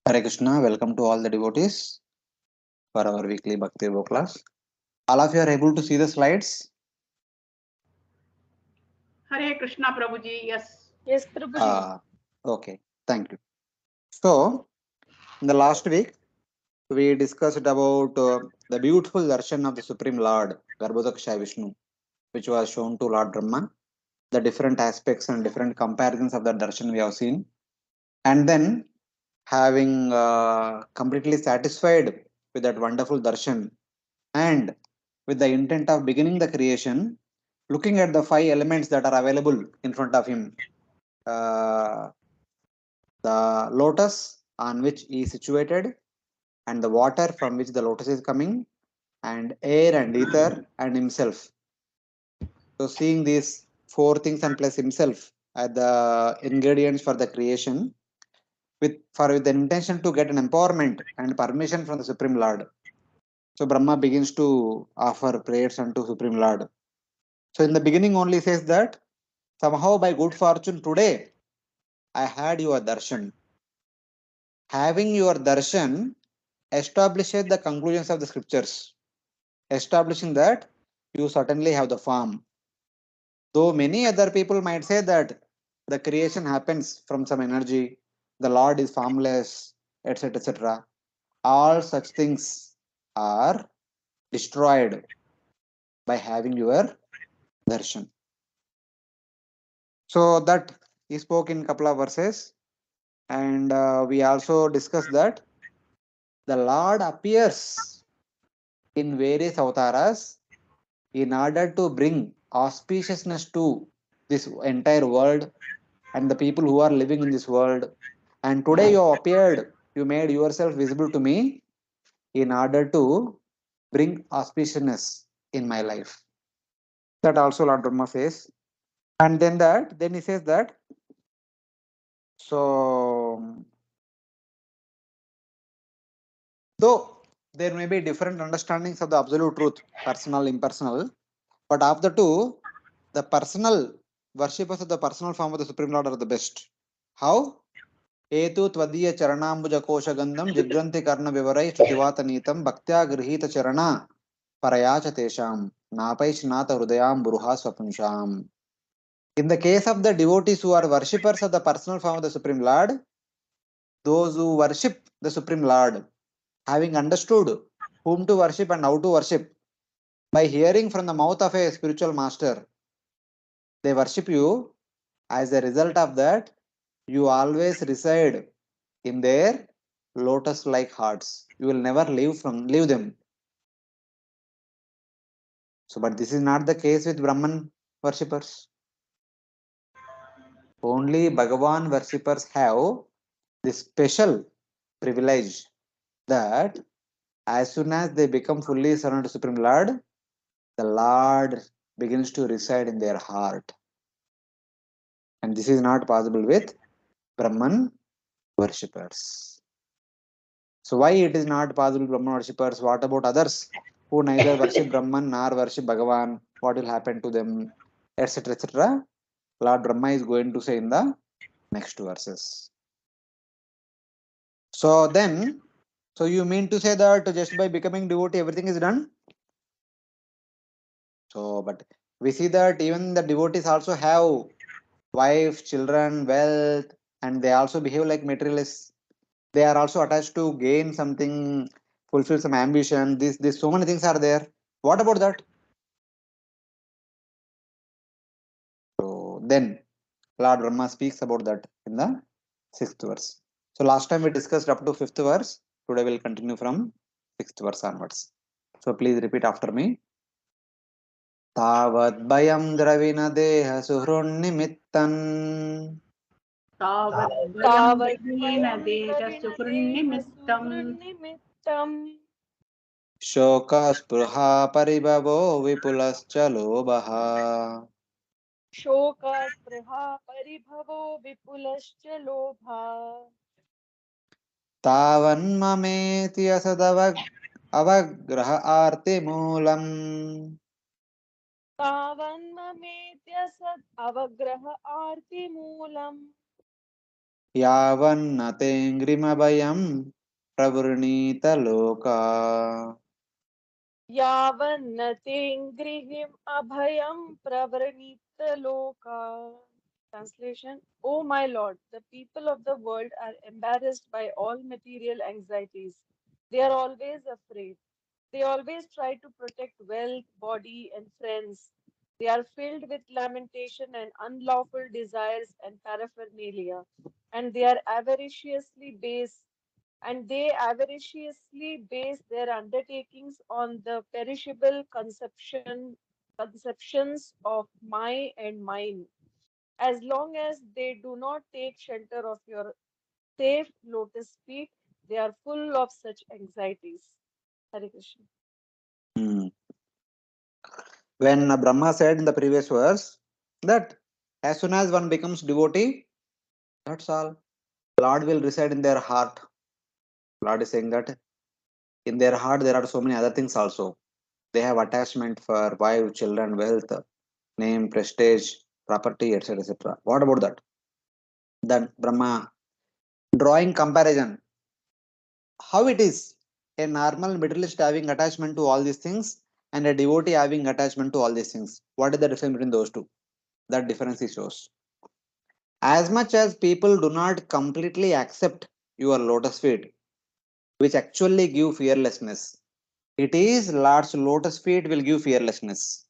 Hare Krishna, welcome to all the devotees for our weekly Bhakti Yoga class. All of you are able to see the slides? Hare Krishna Prabhuji, yes. Yes, Prabhuji. Okay, thank you. So, in the last week, we discussed about the beautiful darshan of the Supreme Lord, Garbhodakasayi Visnu, which was shown to Lord Brahma. The different aspects and different comparisons of that darshan we have seen. And then, having completely satisfied with that wonderful darshan and with the intent of beginning the creation, looking at the five elements that are available in front of him, uh, the lotus on which he is situated, and the water from which the lotus is coming, and air and ether and himself. So, seeing these four things and plus himself as the ingredients for the creation, with the intention to get an empowerment and permission from the Supreme Lord. So, Brahma begins to offer prayers unto Supreme Lord. So, in the beginning, only says that somehow by good fortune today, I had your darshan. Having your darshan establishes the conclusions of the scriptures, establishing that you certainly have the form. Though many other people might say that the creation happens from some energy, the Lord is formless, etc. etc. All such things are destroyed by having your darshan. So that he spoke in couple of verses, and we also discussed that the Lord appears in various avatars in order to bring auspiciousness to this entire world and the people who are living in this world. And today you appeared, you made yourself visible to me in order to bring auspiciousness in my life. That also Lord Brahma says. And then he says that, so though there may be different understandings of the absolute truth, personal, impersonal, but of the two, the personal worshippers of the personal form of the Supreme Lord are the best. How? Etu tvadiya charanambuja kosha gandham jigranti karna vivarai shrutivata bhaktya grihita charana parayacha tesham napai shnata hrudayam buruha swapunsham. In the case of the devotees who are worshippers of the personal form of the Supreme Lord, those who worship the Supreme Lord, having understood whom to worship and how to worship, by hearing from the mouth of a spiritual master, they worship you. As a result of that, you always reside in their lotus like hearts. You will never leave them. So, but this is not the case with Brahman worshippers. Only Bhagavan worshippers have this special privilege that as soon as they become fully surrendered to Supreme Lord, the Lord begins to reside in their heart. And this is not possible with Brahman worshippers. So why it is not possible with Brahman worshippers? What about others who neither worship Brahman nor worship Bhagavan? What will happen to them? Etc. etc. Lord Brahma is going to say in the next verses. So then, so you mean to say that just by becoming devotee everything is done? So, but we see that even the devotees also have wife, children, wealth, and they also behave like materialists. They are also attached to gain something, fulfill some ambition. This so many things are there. What about that? So then Lord Brahma speaks about that in the 6th verse. So last time we discussed up to 5th verse. Today we'll continue from 6th verse onwards. So please repeat after me. तावद्भयं द्रविणदेह सुहृन्निमित्तन् तावद्भयं दीन देहसुहृन्निमित्तम् शोकस्पृहा परिभवो विपुलश्च लोभः शोकस्पृहा परिभवो विपुलश्च लोभः तावन्ममेति अवग्रह आर्तिमूलम् तावन्ममेत्यसद् अवग्रह आर्तिमूलम् యావన్నతేంగ్రిమభయం ప్రవృణీత లోకా. Yavannatengrihim abhayam pravranita loka. Translation: O my Lord, the people of the world are embarrassed by all material anxieties. They are always afraid. They always try to protect wealth, body, and friends. They are filled with lamentation and unlawful desires and paraphernalia, and they avariciously base their undertakings on the perishable conceptions of my and mine. As long as they do not take shelter of your safe lotus feet, they are full of such anxieties. Hare Krishna. Hmm. When Brahma said in the previous verse that as soon as one becomes devotee, that's all. Lord will reside in their heart. Lord is saying that in their heart there are so many other things also. They have attachment for wife, children, wealth, name, prestige, property, etc. etc. What about that? Then Brahma drawing comparison. How it is a normal materialist having attachment to all these things and a devotee having attachment to all these things. What is the difference between those two? That difference he shows. As much as people do not completely accept your lotus feet, which actually give fearlessness, it is Lord's lotus feet will give fearlessness.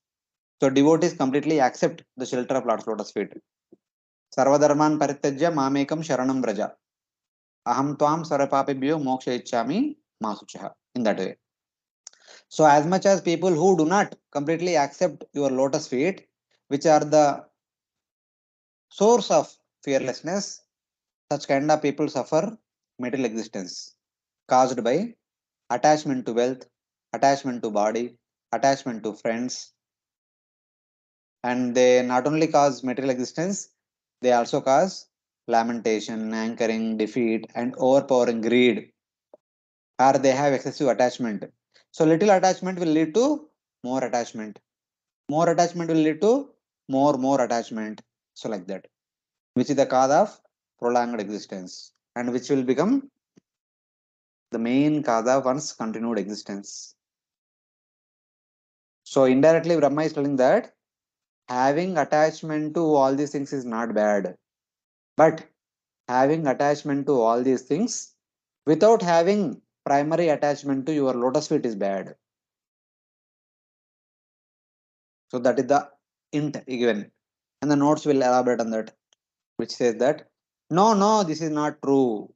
So devotees completely accept the shelter of Lord's lotus feet. Sarvadharman parityajya mamekam sharanam vraja. Aham tvam sarvapapibhyo moksha ichchami masuchaha. In that way. So as much as people who do not completely accept your lotus feet, which are the source of fearlessness, such kind of people suffer material existence caused by attachment to wealth, attachment to body, attachment to friends, and they not only cause material existence, they also cause lamentation, anchoring, defeat, and overpowering greed, or they have excessive attachment. So little attachment will lead to more attachment. More attachment will lead to more attachment. So like that, which is the cause of prolonged existence, and which will become the main cause of one's continued existence. So indirectly, Brahma is telling that having attachment to all these things is not bad, but having attachment to all these things without having primary attachment to your lotus feet is bad. So that is the int given, and the notes will elaborate on that, which says that no, this is not true.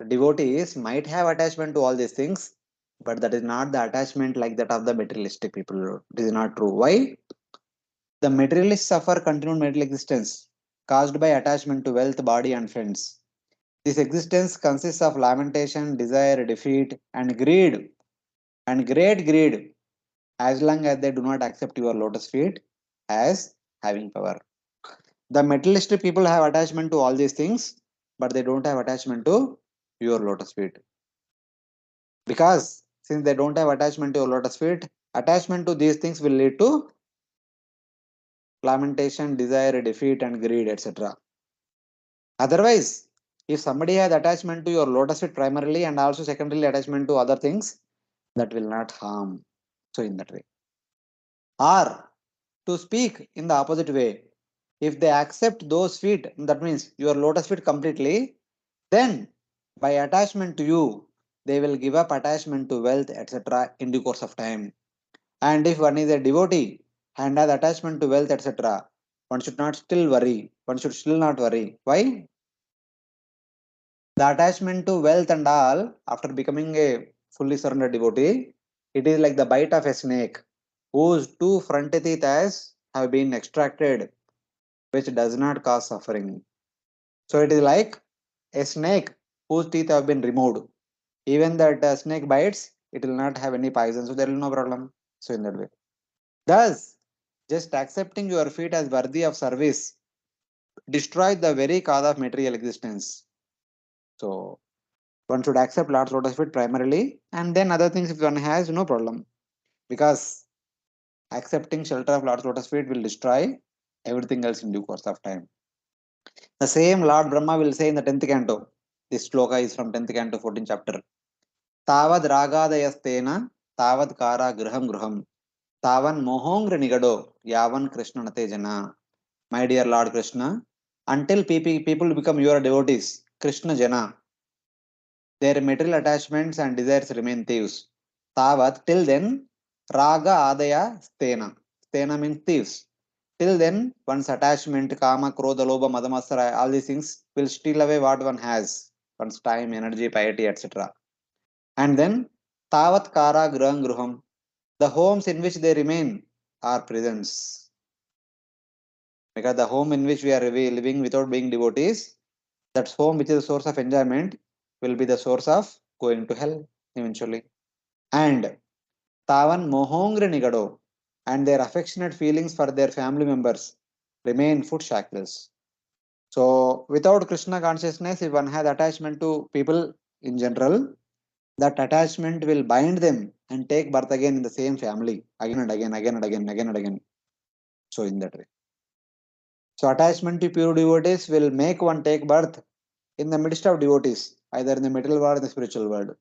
Devotees might have attachment to all these things, but that is not the attachment like that of the materialistic people. It is not true. Why? The materialists suffer continued material existence caused by attachment to wealth, body, and friends. This existence consists of lamentation, desire, defeat, and greed, and great greed, as long as they do not accept your lotus feet as having power. The materialistic people have attachment to all these things, but they don't have attachment to your lotus feet. Because since they don't have attachment to your lotus feet, attachment to these things will lead to lamentation, desire, defeat, and greed, etc. Otherwise, if somebody has attachment to your lotus feet primarily and also secondarily attachment to other things, that will not harm. So, in that way. Or to speak in the opposite way, if they accept those feet, that means your lotus feet completely, then by attachment to you, they will give up attachment to wealth, etc. in due course of time. And if one is a devotee and has attachment to wealth, etc., one should not still worry. One should still not worry. Why? The attachment to wealth and all, after becoming a fully surrendered devotee, it is like the bite of a snake whose two front teeth have been extracted, which does not cause suffering. So it is like a snake whose teeth have been removed. Even that snake bites, it will not have any poison, so there will be no problem. So in that way. Thus, just accepting your feet as worthy of service destroys the very cause of material existence. So one should accept Lord's lotus feet primarily, and then other things if one has, no problem. Because accepting shelter of Lord's lotus feet will destroy everything else in due course of time. The same Lord Brahma will say in the 10th canto. This shloka is from 10th canto, 14th chapter. Tavad ragadayastena, tavad kara graham graham, tavan mohongra nigado, yavan Krishna natejana. My dear Lord Krishna, until people become your devotees, Krishna Jana, their material attachments and desires remain thieves. Tavat, till then, raga adaya stena. Stena means thieves. Till then, one's attachment, kama, krodha, lobha, madhamasara, all these things will steal away what one has, one's time, energy, piety, etc. And then, tavat kara graham gruham, the homes in which they remain are prisons. Because the home in which we are living without being devotees, that home which is a source of enjoyment will be the source of going to hell eventually. And tavan mohongre nigado, and their affectionate feelings for their family members remain foot shackles. So without Krishna consciousness, if one has attachment to people in general, that attachment will bind them and take birth again in the same family again and again, again and again, again and again. So in that way. So attachment to pure devotees will make one take birth in the midst of devotees, either in the material world or the spiritual world.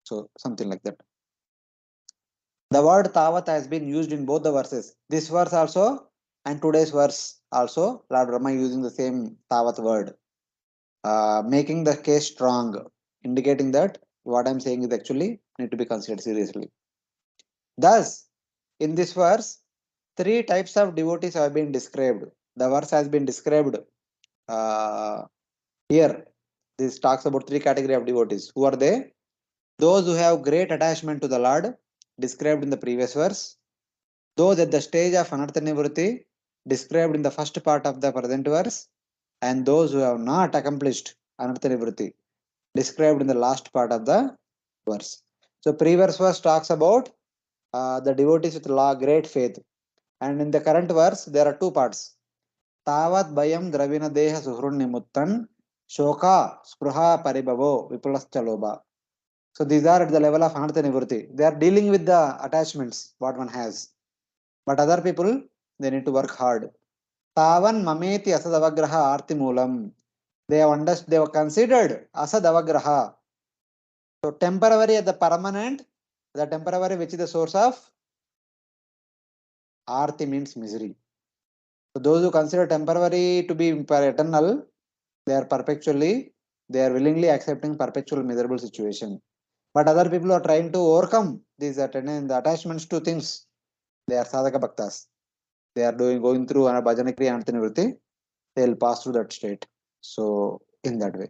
So something like that. The word tavat has been used in both the verses. This verse also and today's verse also, Lord Brahma using the same tavat word, making the case strong, indicating that what I'm saying is actually need to be considered seriously. Thus, in this verse, three types of devotees have been described. The verse has been described uh, here. This talks about three category of devotees. Who are they? Those who have great attachment to the Lord, described in the previous verse. Those at the stage of Anartha Nivritti, described in the first part of the present verse. And those who have not accomplished Anartha Nivritti, described in the last part of the verse. So, previous verse talks about the devotees with great faith. And in the current verse, there are two parts. Tavat bayam dravina deha suhrun nimuttan, shoka spruha paribhavo vipulascha. So these are at the level of Anartha Nivritti. They are dealing with the attachments, what one has. But other people, they need to work hard. Tavan mameti asadavagraha arti moolam. They have considered asadavagraha. So temporary and the permanent, the temporary which is the source of arti means misery. So those who consider temporary to be eternal, they are willingly accepting perpetual miserable situation. But other people are trying to overcome these the attachments to things. They are sadhaka bhaktas. They are going through bhajana kriya and nivritti. They will pass through that state. So in that way.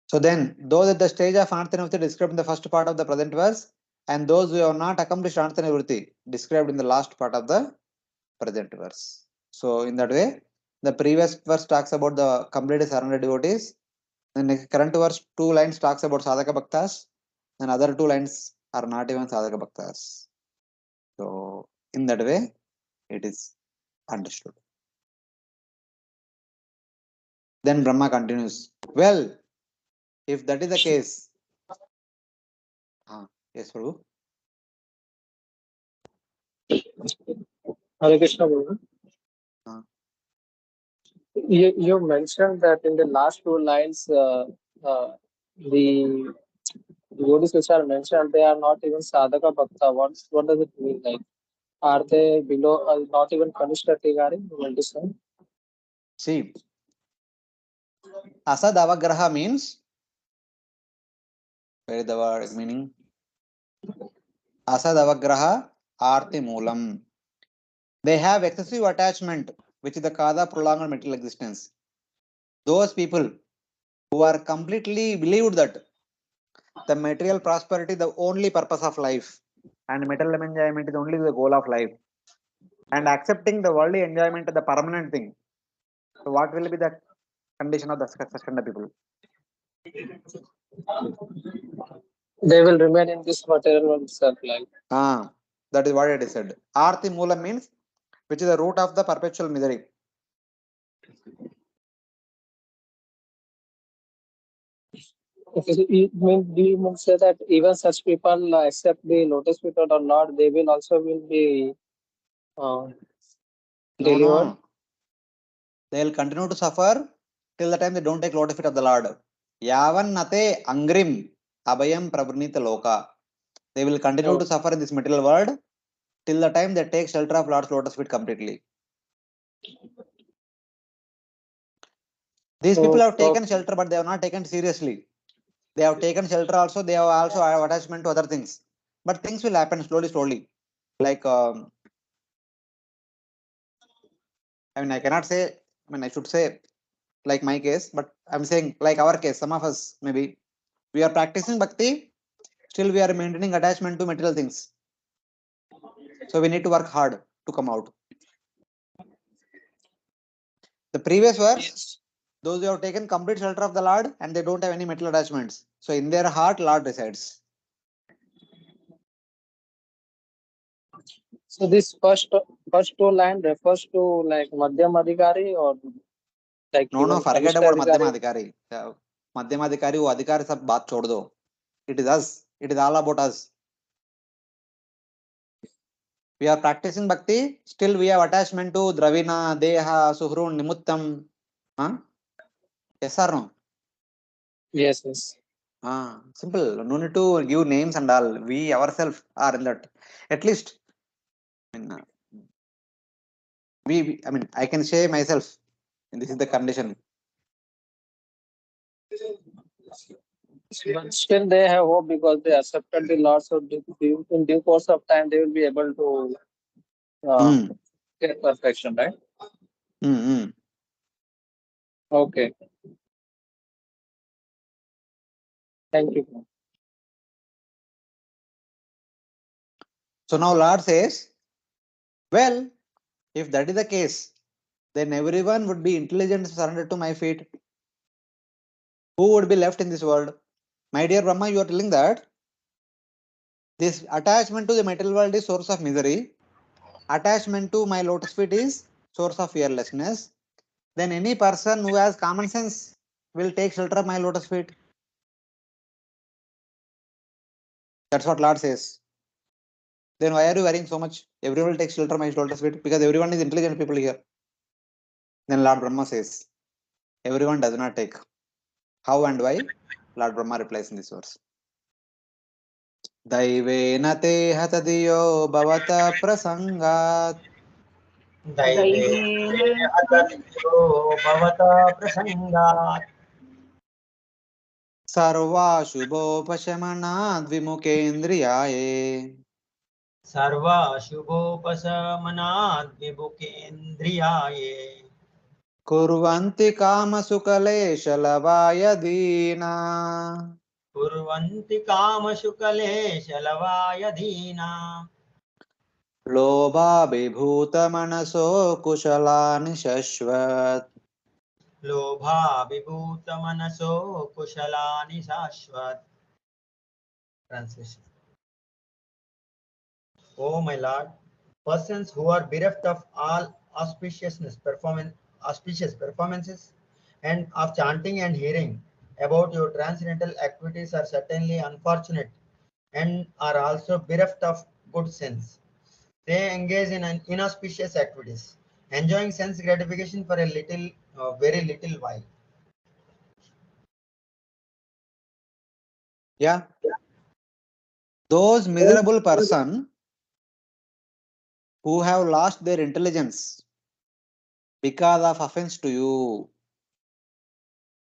So then, those at the stage of Anartha Nivritti described in the first part of the present verse, and those who have not accomplished Anartha Nivritti described in the last part of the present verse. So in that way, the previous verse talks about the completely surrendered devotees. The next current verse, two lines talks about sadhaka bhaktas, and other two lines are not even sadhaka bhaktas. So in that way, it is understood. Then Brahma continues. Well, if that is the case, yes, Prabhu. Hare Krishna, Guru. Uh, You mentioned that in the last two lines, the devotees which are mentioned, they are not even sadhaka bhakta. What does it mean? Like, are they below, not even Kanishta Tigari? You want to say? See, asad avagraha means, where is the word meaning? Asad avagraha arti moolam. They have excessive attachment, which is the kada prolonged material existence. Those people who are completely believed that the material prosperity the only purpose of life and material enjoyment is only the goal of life, and accepting the worldly enjoyment as the permanent thing. So what will be the condition of the such kind of people? They will remain in this material world itself, like. That is what it is said. Arti moolam means which is the root of the perpetual misery. Okay, so do you mean say that even such people accept the lotus method or not, they will also will be No, delivered. no. They will continue to suffer till the time they don't take lotus feet of the Lord. Yavan nate angrim abhayam prabhnita loka. They will continue to Oh, suffer in this material world till the time they take shelter of Lord's lotus feet completely. These people have taken okay. shelter, but they have not taken seriously. They have taken shelter also. They have also have attachment to other things. But things will happen slowly, slowly. Like, I cannot say, I should say like my case, but I'm saying like our case, some of us maybe we are practicing bhakti, still we are maintaining attachment to material things. So we need to work hard to come out. The previous verse, Yes. those who have taken complete shelter of the Lord and they don't have any material attachments. So in their heart, Lord resides. So this first two line refers to like Madhyam Adhikari or like No, no, even forget Kanishta about Adhikari. Madhyamadhikari. Madhyamadhikari, वो अधिकारी सब बात छोड़ दो. It is us. It is all about us. We are practicing bhakti. Still, we have attachment to Dravina, Deha, Suhrun, Nimuttam. Huh? Yes or no? Yes, yes. Simple. No need to give names and all. We ourselves are in that. At least, I mean, I can say myself. And this is the condition. But still they have hope because they accepted the Lord. So in due course of time, they will be able to Hmm. get perfection, right? Hmm. Okay. Thank you. So now Lord says, well, if that is the case, then everyone would be intelligent surrendered to my feet. Who would be left in this world? My dear Brahma, you are telling that this attachment to the material world is source of misery. Attachment to my lotus feet is source of fearlessness. Then any person who has common sense will take shelter of my lotus feet. That's what Lord says. Then why are you worrying so much? Everyone will take shelter of my lotus feet because everyone is intelligent people here. Then Lord Brahma says, everyone does not take. How and why? Lord Brahma replies in this verse. दैवेन ते हतधियो भवत प्रसंगात् दैवेन ते दैवेन हतद्यो भवता प्रसङ्गात् सर्वाशुभोपशमनाद् विमुखेन्द्रियाये सर्वाशुभोपशमनाद् विमुखेन्द्रियाये कुर्वन्ति कामसुकलेशलवायदीना कुर्वन्ति कामशुकलेशलवायधीना लोभाभिभूतमनसो कुशलानि शश्वत् लोभाभिभूतमनसो कुशलानि शाश्वत्. Translation. O my Lord, persons who are bereft of all auspicious performances, and of chanting and hearing about your transcendental activities are certainly unfortunate and are also bereft of good sense. They engage in inauspicious activities, enjoying sense gratification for a very little while. Yeah, those miserable person who have lost their intelligence because of offense to you.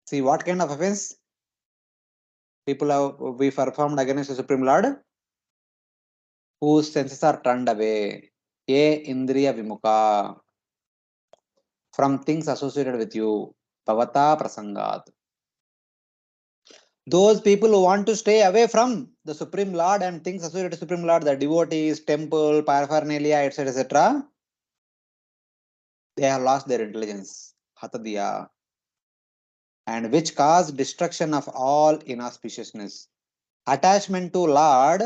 See what kind of offense people have we performed against the Supreme Lord, whose senses are turned away. Ye indriya vimukha, from things associated with you. Bhavata prasangat. Those people who want to stay away from the Supreme Lord and things associated with Supreme Lord, the devotees, temple, paraphernalia, etc., etc., they have lost their intelligence. Hatadiya. And which cause destruction of all inauspiciousness. Attachment to Lord,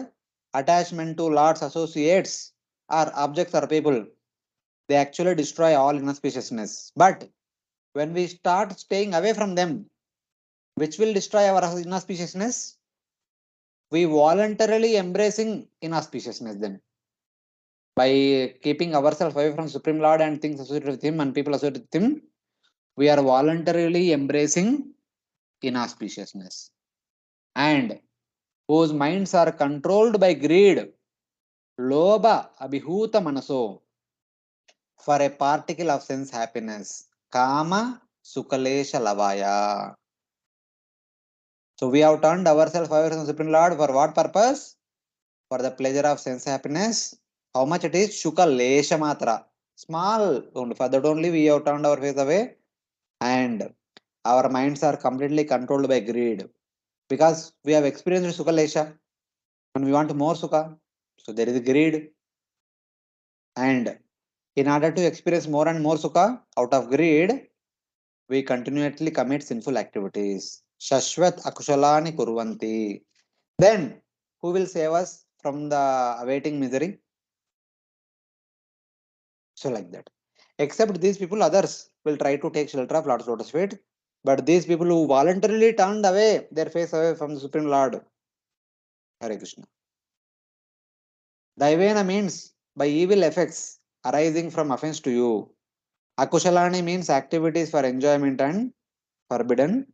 attachment to Lord's associates or objects or people, they actually destroy all inauspiciousness. But when we start staying away from them, which will destroy our inauspiciousness, we voluntarily embracing inauspiciousness then. By keeping ourselves away from Supreme Lord and things associated with Him and people associated with Him, we are voluntarily embracing inauspiciousness. And whose minds are controlled by greed, lobha, abhihuta manaso, for a particle of sense happiness, kama, sukalesha lavaya. So we have turned ourselves away from the Supreme Lord for what purpose? For the pleasure of sense happiness. How much it is? Shuka lesha matra. Small. For that only we have turned our face away. And our minds are completely controlled by greed. Because we have experienced Sukha lesha. And we want more Sukha. So there is greed. And in order to experience more and more Sukha, out of greed, we continuously commit sinful activities. Shashwat akushalani kurvanti. Then, who will save us from the awaiting misery? So, like that. Except these people, others will try to take shelter of Lord's lotus feet. But these people who voluntarily turned away their face away from the Supreme Lord, Hare Krishna. Daivena means by evil effects arising from offense to you. Akushalani means activities for enjoyment and forbidden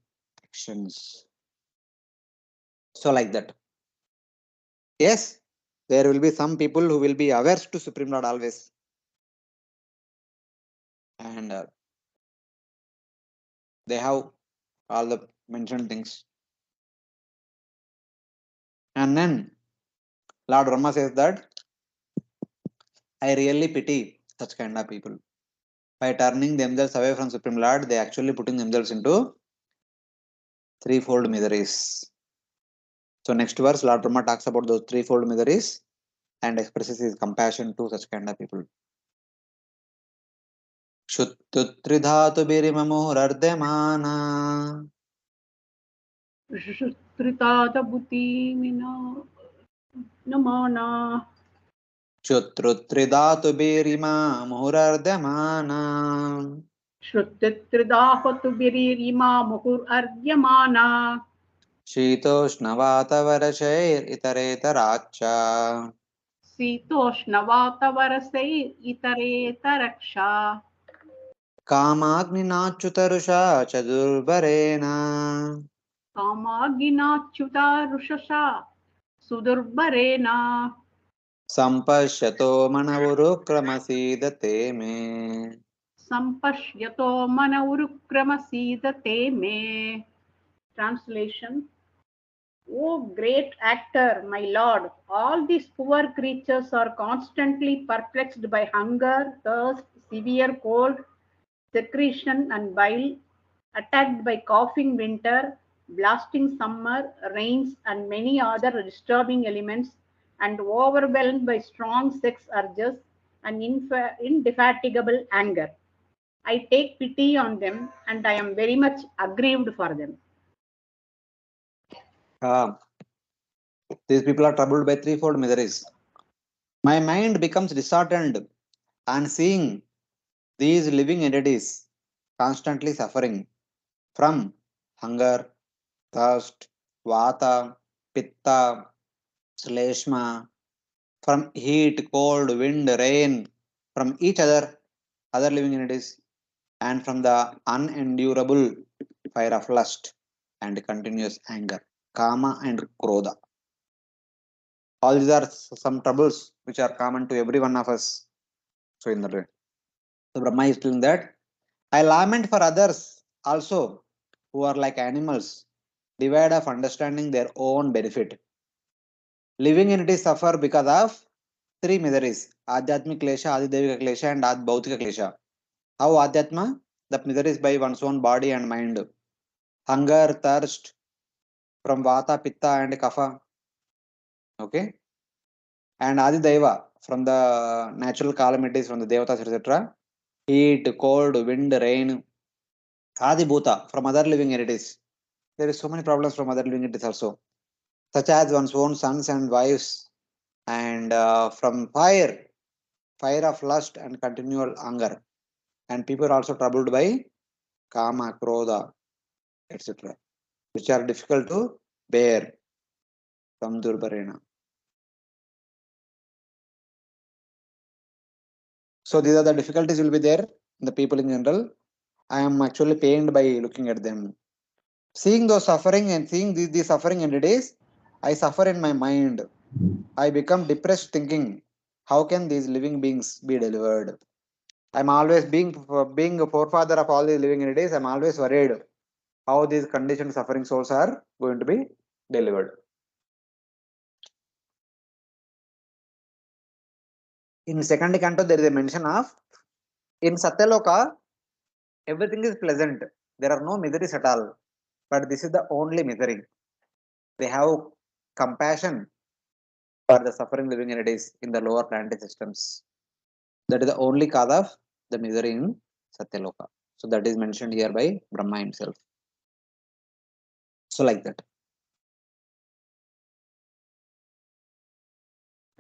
actions. So, like that. Yes, there will be some people who will be averse to Supreme Lord always. And they have all the mentioned things. And then Lord Brahma says that I really pity such kind of people. By turning themselves away from Supreme Lord, they actually putting themselves into threefold miseries. So next verse, Lord Brahma talks about those threefold miseries and expresses his compassion to such kind of people. Shuttutridhatu birimamurardemana. Shritada buti mina namana. Shutrutridhatu birima muhurardemana. Shruttitridahatu biririma muhur ardyamana. शीतोष्णवातवरशैर् इतरेतराच्च Sitoshnavatavarasai itareta raksha. कामाग्निनाच्युतरुषा च दुर्भरेण Kamaginachuta rushasha sudurbarena. सम्पश्यतो मनवुरुक्रमसीदते may. Sampashyato mana urukramasīdate me. Translation. O great actor, my lord, all these poor creatures are constantly perplexed by hunger, thirst, severe cold, secretion and bile, attacked by coughing winter, blasting summer, rains, and many other disturbing elements, and overwhelmed by strong sex urges and indefatigable anger. I take pity on them and I am very much aggrieved for them. These people are troubled by threefold miseries. My mind becomes disheartened on seeing these living entities constantly suffering from hunger, thirst, vata, pitta, sleshma, from heat, cold, wind, rain, from each other living entities, and from the unendurable fire of lust and continuous anger, kama and krodha. All these are some troubles which are common to every one of us. So in that way, so Brahma is telling that I lament for others also who are like animals, devoid of understanding their own benefit. Living entities suffer because of three miseries: Adhyatmic Klesha, Adidevika Klesha, and Bhautika Klesha. How Adhyatma? The miseries by one's own body and mind. Hunger, thirst from Vata, Pitta, and Kapha. Okay. And Adideva from the natural calamities from the Devatas, etc. Heat, cold, wind, rain. Adibhuta from other living entities. There is so many problems from other living entities also, such as one's own sons and wives, and from fire of lust and continual anger. And people are also troubled by kama, krodha, etc., which are difficult to bear from Durbarena. So these are the difficulties will be there in the people in general. I am actually pained by looking at them. Seeing those suffering and seeing these suffering entities, I suffer in my mind. I become depressed thinking, how can these living beings be delivered? I'm always being a forefather of all these living entities. I'm always worried how these conditioned suffering souls are going to be delivered. In second canto, there is a mention of in Satyaloka, everything is pleasant. There are no miseries at all. But this is the only misery. They have compassion for the suffering living entities in the lower planetary systems. That is the only cause of the misery in Satyaloka. So that is mentioned here by Brahma himself. So like that.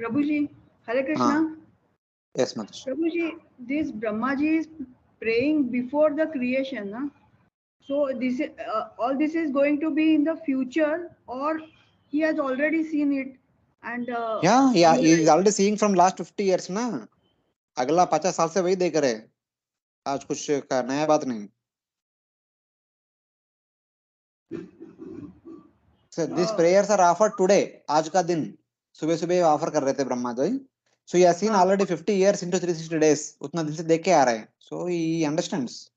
Prabhuji, Hare Krishna. Yes, Matash. Prabhuji, this Brahmaji is praying before the creation, na? So this is, all this is going to be in the future, or he has already seen it, and Yeah, he is already seeing from last 50 years ना. अगला 50 साल से वही देख रहे हैं. आज कुछ नया बात नहीं. So these prayers are offered today. आज का दिन सुबह सुबह ऑफर कर रहे थे Brahma ji. So he has seen already 50 years into 360 days. उतना दिन से देख के आ रहे हैं. So he understands.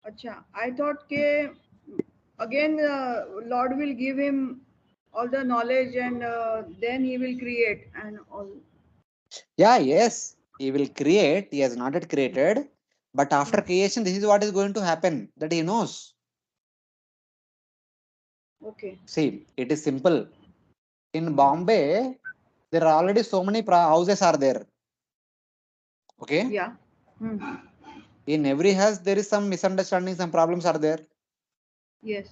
अच्छा, I thought के again Lord will give him all the knowledge, and then he will create and all. Yeah, yes, he will create. He has not yet created, but after creation, this is what is going to happen. That he knows. Okay. See, it is simple. In Bombay, there are already so many houses are there. Okay. Yeah. In every house, there is some misunderstanding, some problems are there. Yes.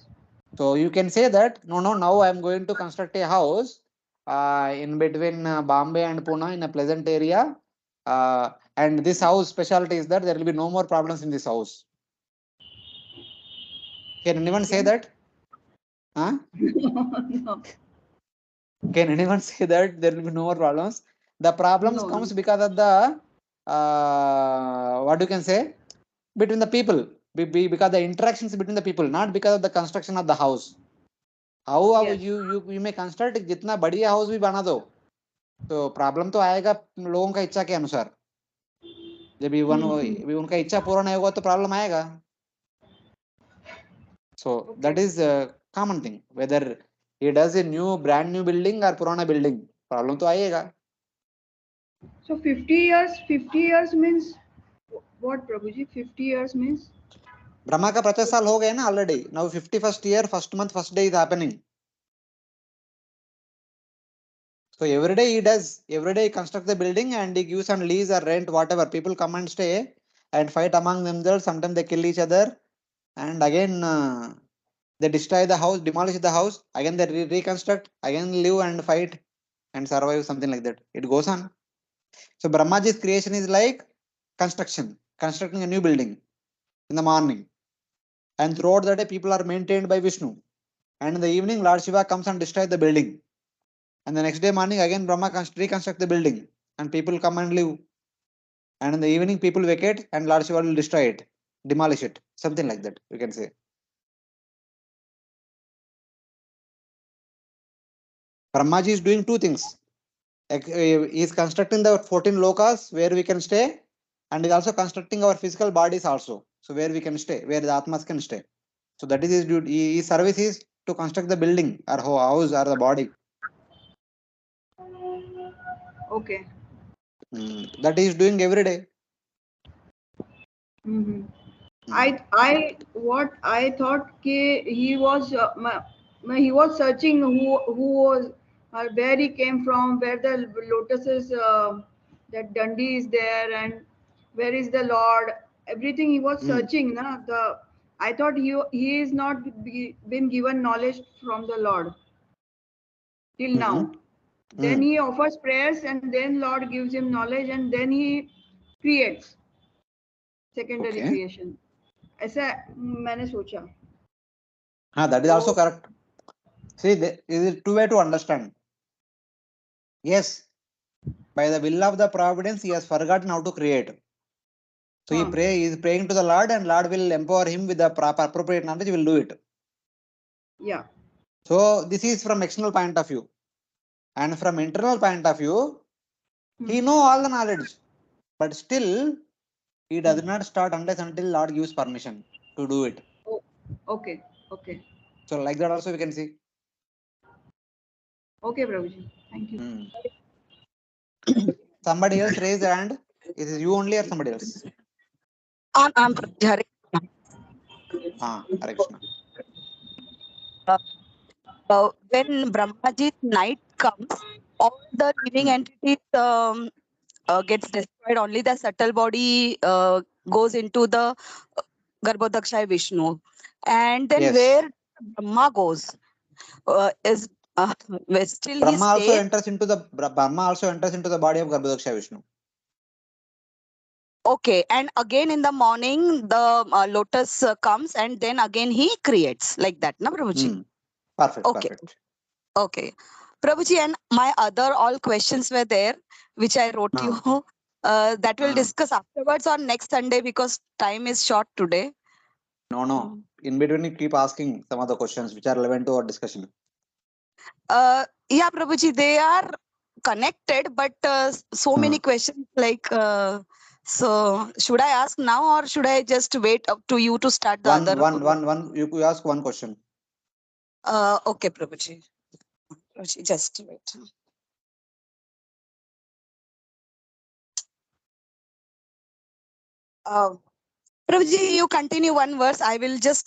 So you can say that no, now I am going to construct a house in between Bombay and Pune in a pleasant area. And this house specialty is that there will be no more problems in this house. Can anyone say that? Huh? No. Can anyone say that there will be no more problems? The problems No. comes because of the what you can say between the people, because the interactions between the people, not because of the construction of the house. How Yes. you may construct जितना बढ़िया house भी बना दो, तो problem तो आएगा लोगों का इच्छा के अनुसार. जब उनका इच्छा पूरा नहीं होगा तो प्रॉब्लम आएगा. So that is a common thing. Whether he does a brand new building or purana building, problem तो आएगा. So 50 years means what, Prabhuji? 50 years means? Brahma का 50 साल हो गए ना already. Now 51st year, first month, first day is happening. So every day he constructs the building and he gives on lease or rent, whatever. People come and stay and fight among themselves. Sometimes they kill each other, and again they destroy the house, demolish the house. Again they reconstruct, again live and fight and survive, something like that. It goes on. So Brahmaji's creation is like constructing a new building in the morning, and throughout the day people are maintained by Vishnu. And in the evening, Lord Shiva comes and destroys the building. And the next day morning, again Brahma reconstruct the building, and people come and live. And in the evening, people vacate, and Lord Shiva will destroy it, demolish it, something like that. You can say. Brahmaji is doing two things. He is constructing the 14 lokas where we can stay, and is also constructing our physical bodies also. So where we can stay, where the atmas can stay. So that is his duty. His service is to construct the building or house or the body. Okay. That he is doing every day. What I thought he was he was searching who was where he came from, where the lotuses that Dundee is there, and where is the Lord. Everything he was searching. I thought he is not been given knowledge from the Lord till now. Then he offers prayers, and then Lord gives him knowledge, and then he creates secondary creation. ऐसा मैंने सोचा. That is also correct. See, there is two way to understand. Yes, by the will of the providence, he has forgotten how to create. So he is praying to the Lord, and Lord will empower him with the proper appropriate knowledge. He will do it. Yeah. So this is from external point of view, and from internal point of view, he know all the knowledge, but still he does not start unless until Lord gives permission to do it. Oh, okay. Okay. So like that also we can see. Okay, Prabhuji. Thank you. Somebody else raise the hand. Is it you only or somebody else? I'm Hare. Hare Krishna. When Brahmaji's night comes, all the living entities gets destroyed. Only the subtle body goes into the Garbhodakasayi Vishnu, and then Yes. where Brahma goes is where still Brahma he also stays. enters into the body of Garbhodakasayi Vishnu. Okay, and again in the morning the lotus comes, and then again he creates like that, na Prabhuji? Perfect. Okay. Perfect. Okay. Prabhuji, and my other all questions were there, which I wrote you. That we'll discuss afterwards on next Sunday because time is short today. No. In between, you keep asking some other questions which are relevant to our discussion. Yeah, Prabhuji, they are connected, but so many questions like. So should I ask now or should I just wait up to you to start the other? One. You ask one question. Okay, Prabhuji. Prabhuji, just wait. Prabhuji, you continue one verse. I will just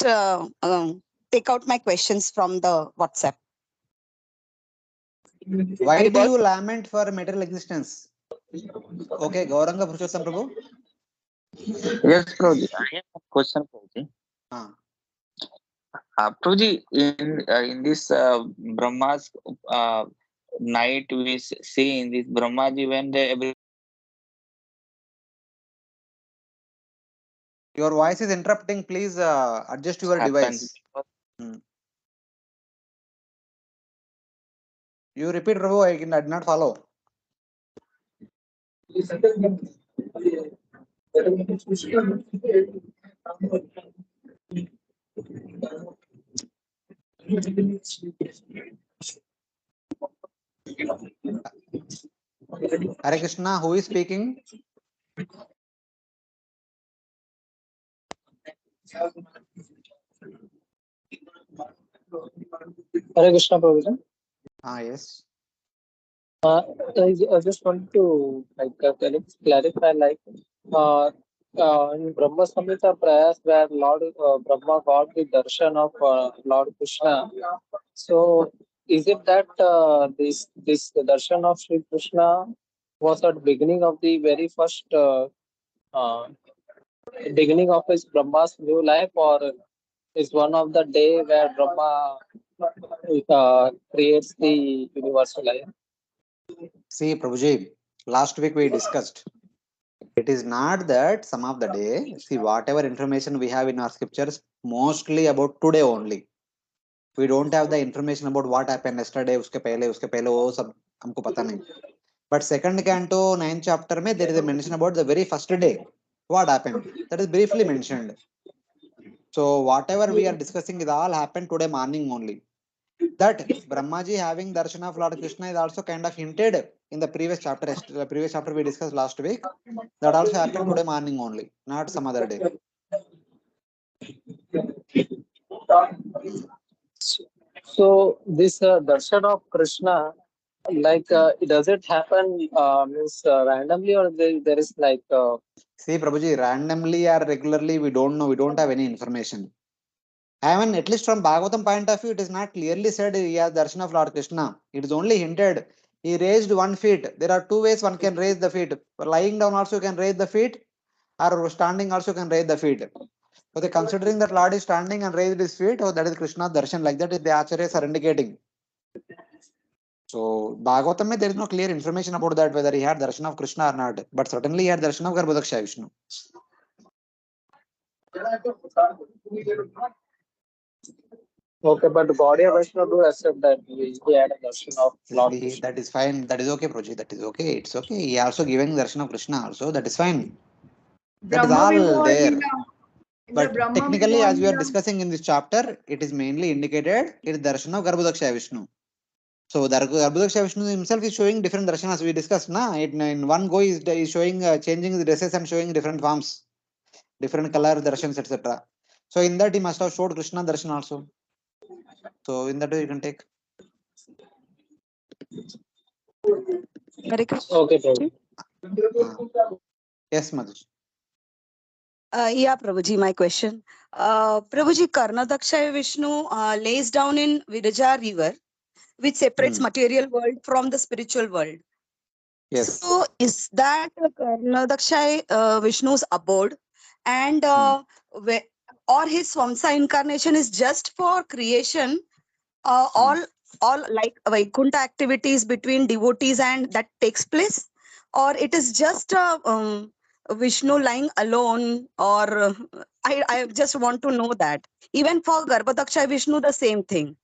take out my questions from the WhatsApp. Why do you lament for material existence? Okay, Gauranga Purushottam Prabhu. Yes, Prabhuji. I have a question, Prabhuji. Prabhuji, in this Brahma's night, we see in this Brahmaji when they. Your voice is interrupting. Please adjust your device. You repeat, Prabhu. I did not follow. Hare Krishna, who is speaking? Hare Krishna, Prabhuji. Yes. I just want to clarify, in Brahma Samhita prayers where Lord Brahma got the darshan of Lord Krishna. So, is it that this darshan of Sri Krishna was at the beginning of the very first beginning of his Brahma's new life, or is one of the day where Brahma creates the universal life? See, Prabhuji, last week we discussed. It is not that some of the day. See, whatever information we have in our scriptures, mostly about today only. We don't have the information about what happened yesterday, uske pehle wo sab हमको पता नहीं. But second canto 9th chapter में there is a mention about the very first day. What happened? That is briefly mentioned. So whatever we are discussing is all happened today morning only. That Brahmaji having darshan of Lord Krishna is also kind of hinted in the previous chapter. The previous chapter we discussed last week. That also happened today morning only, not some other day. So this darshan of Krishna, does it happen randomly, or there is See, Prabhuji, randomly or regularly, we don't know. We don't have any information. I mean, at least from Bhagavatam point of view, it is not clearly said he has darshan of Lord Krishna. It is only hinted. He raised 1 feet. There are 2 ways one can raise the feet. Lying down also can raise the feet, or standing also can raise the feet. So they considering that Lord is standing and raised his feet, that is Krishna darshan. Like that, the acharyas are indicating. So Bhagavatam, there is no clear information about that whether he had darshan of Krishna or not. But certainly he had darshan of Garbhodakasayi Vishnu. Okay, but Gaudiya Vaishnava do accept that he had a darshan of Lord See, Krishna. that is fine. That is okay, Proji. That is okay. It's okay. He also giving darshan of Krishna also. That is fine. That is Brahma will all go there. in the But Brahma will technically, go as in we are the discussing in this chapter, it is mainly indicated it is darshan of Garbhodakasayi Vishnu. So Garbhodakasayi Vishnu himself is showing different darshanas we discussed. Na? In one go is showing changing the dresses and showing different forms, different color darshans, etc. So in that he must have showed Krishna darshan also. So in that way you can take. Hare Krishna. Okay, Prabhu. Yes, Madhuj. Yeah, Prabhuji, my question. Prabhuji, Karnadakshay Vishnu lays down in Viraja river, which separates Hmm. material world from the spiritual world. Yes. So, is that Karnadakshay Vishnu's abode, and or his Swamsa incarnation is just for creation? All like Vaikuntha activities between devotees and that takes place, or it is just Vishnu lying alone, or I just want to know that. Even for Garbhodakshay Vishnu, the same thing.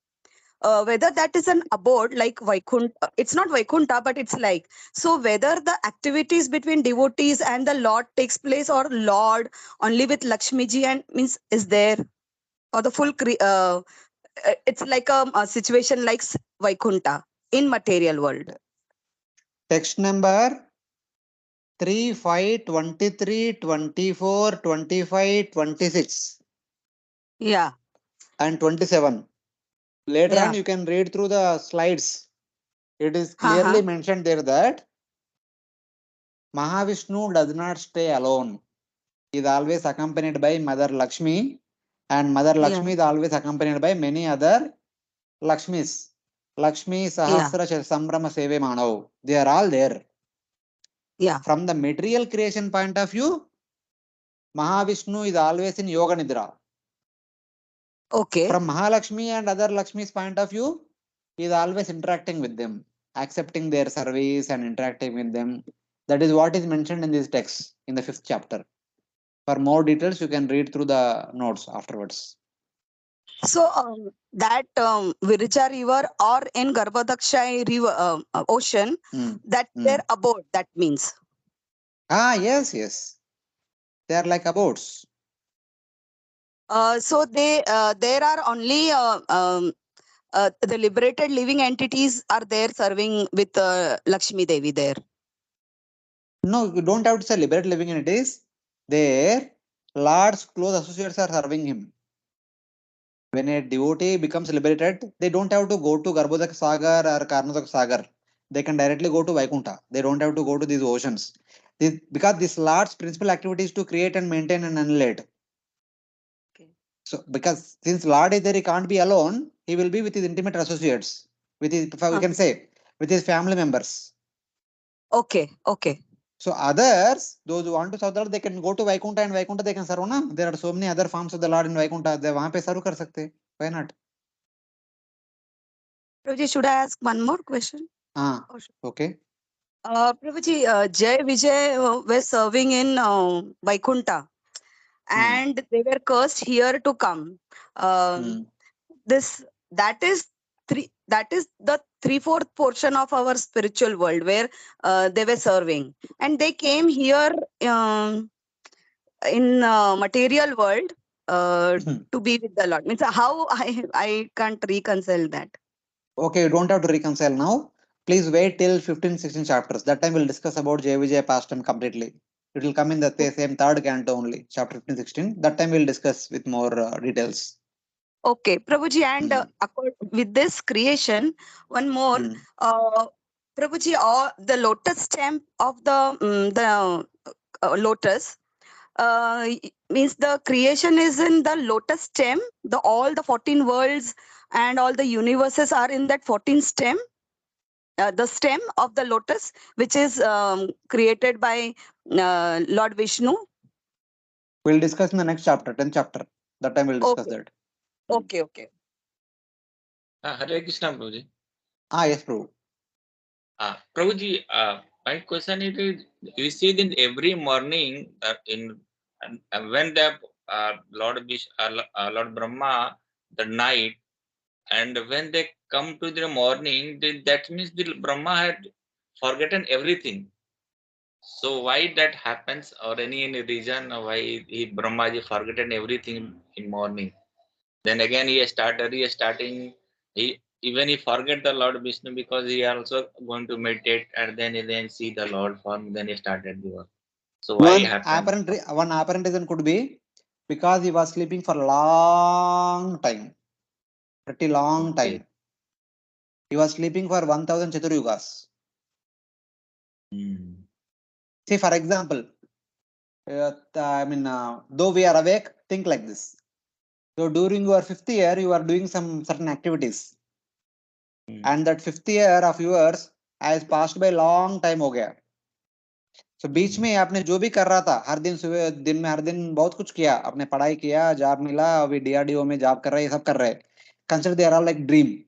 Whether that is an abode like Vaikuntha, it's not Vaikuntha, but it's like, so whether the activities between devotees and the Lord takes place, or Lord only with Lakshmi ji and means is there, or the full it's like a situation like Vaikuntha in material world. Text number 3, 5, 23, 24, 25, 26, Yeah, and 27. Later on, yeah. you can read through the slides. It is clearly Uh-huh. mentioned there that Mahavishnu does not stay alone. He is always accompanied by Mother Lakshmi, and Mother Yeah, Lakshmi is always accompanied by many other Lakshmis. Lakshmi yeah, Sahasra Sambrama Seve Manav. They are all there. yeah. From the material creation point of view, Mahavishnu is always in Yoga Nidra. Okay. From Mahalakshmi and other Lakshmi's point of view, he is always interacting with them, accepting their service and interacting with them. That is what is mentioned in this text in the 5th chapter. For more details, you can read through the notes afterwards. So that Virija river or in Garbhodakshay river ocean, Mm. that Mm. their abode. That means. Yes, yes. They are like abodes. So there are only the liberated living entities are there serving with Lakshmi Devi there. No, you don't have to say liberate living entities. Their Lord's close associates are serving him. When a devotee becomes liberated, they don't have to go to Garbhodak Sagar or Karnadak Sagar. They can directly go to Vaikuntha. They don't have to go to these oceans. Because this Lord's principal activity is to create and maintain and annihilate. Okay. So, because since Lord is there, he can't be alone. He will be with his intimate associates, with his, we can say, with his family members. Okay. Okay. So others, those who want to serve the Lord, they can go to Vaikuntha, and Vaikuntha they can serve. Na? There are so many other forms of the Lord in Vaikuntha. They वहाँ पे serve कर सकते. Why not? Prabhuji, should I ask one more question? Okay. Prabhuji, Jay Vijay were serving in Vaikuntha, and they were cursed here to come. This that is the 3/4 portion of our spiritual world where they were serving, and they came here in material world to be with the Lord. Means how I can't reconcile that. Okay, you don't have to reconcile now. Please wait till 15, 16 chapters. That time we'll discuss about Jay Vijay past time completely. It will come in the same third canto only, chapter 15, 16. That time we'll discuss with more details. Okay, Prabhuji, and with this creation, one more, Prabhuji, the lotus stem of the lotus means the creation is in the lotus stem. The all the 14 worlds and all the universes are in that 14 stem. The stem of the lotus, which is created by Lord Vishnu. We'll discuss in the next chapter, 10th chapter. That time we'll discuss that. Okay, okay. Hare Krishna, Prabhuji. Yes, Prabhu. Prabhuji, my question is, you see that every morning when the Lord Brahma, the night, and when they come to the morning, that means the Brahma had forgotten everything. So why that happens, or any reason why Brahmaji forgotten everything in morning? Then again he started restarting. He forget the Lord Vishnu because he also going to meditate, and then he then see the Lord form. Then he started the work. So why happened? One apparent reason could be because he was sleeping for a long time, pretty long Okay. time. He was sleeping for 1000 Chaturyugas. See, for example, though we are awake, think like this. So during your fifth year, you are doing some certain activities, and that fifth year of yours has passed by long time हो गया. So बीच में आपने जो भी कर रहा था, हर दिन सुबह दिन में हर दिन बहुत कुछ किया, आपने पढ़ाई किया, जॉब मिला, अभी DRDO में जॉब कर रहे, ये सब कर रहे. Consider they are all like dream.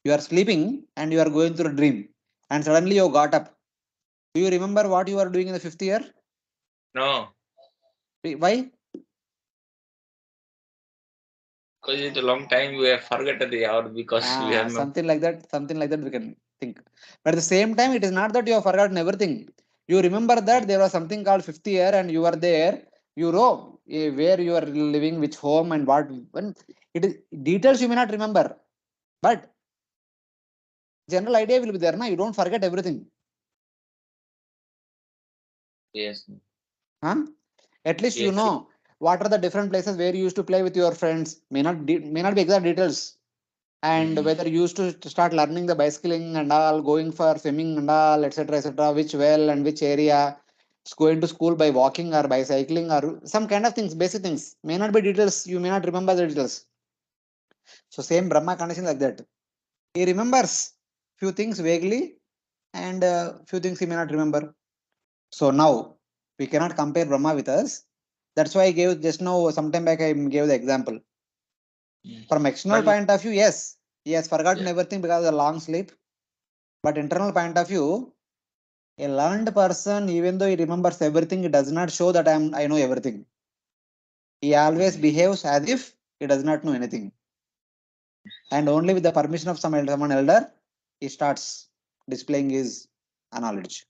You are sleeping and you are going through a dream, and suddenly you got up. Do you remember what you are doing in the fifth year? No, Why? because it's a long time we have forgotten the hour because we have Something like that. Something like that we can think. But at the same time, it is not that you have forgotten everything. You remember that there was something called fifth year, and you are there. You know where you are living, which home, and what. When it is details you may not remember, but general idea will be there. Na, you don't forget everything. yes. Huh? At least you Yes. know what are the different places where you used to play with your friends. May not be exact details. And whether you used to start learning the bicycling and all, going for swimming and all, etc., which well and which area, going to school by walking or by cycling or some kind of things, basic things. May not be details. You may not remember the details. So same Brahma condition like that. He remembers few things vaguely and few things he may not remember. So now we cannot compare Brahma with us. That's why I gave just now, sometime back I gave the example. From external But point of view, yes, he has forgotten everything because of the long sleep. But internal point of view, a learned person, even though he remembers everything, it does not show that I know everything. He always behaves as if he does not know anything. And only with the permission of someone elder, he starts displaying his knowledge.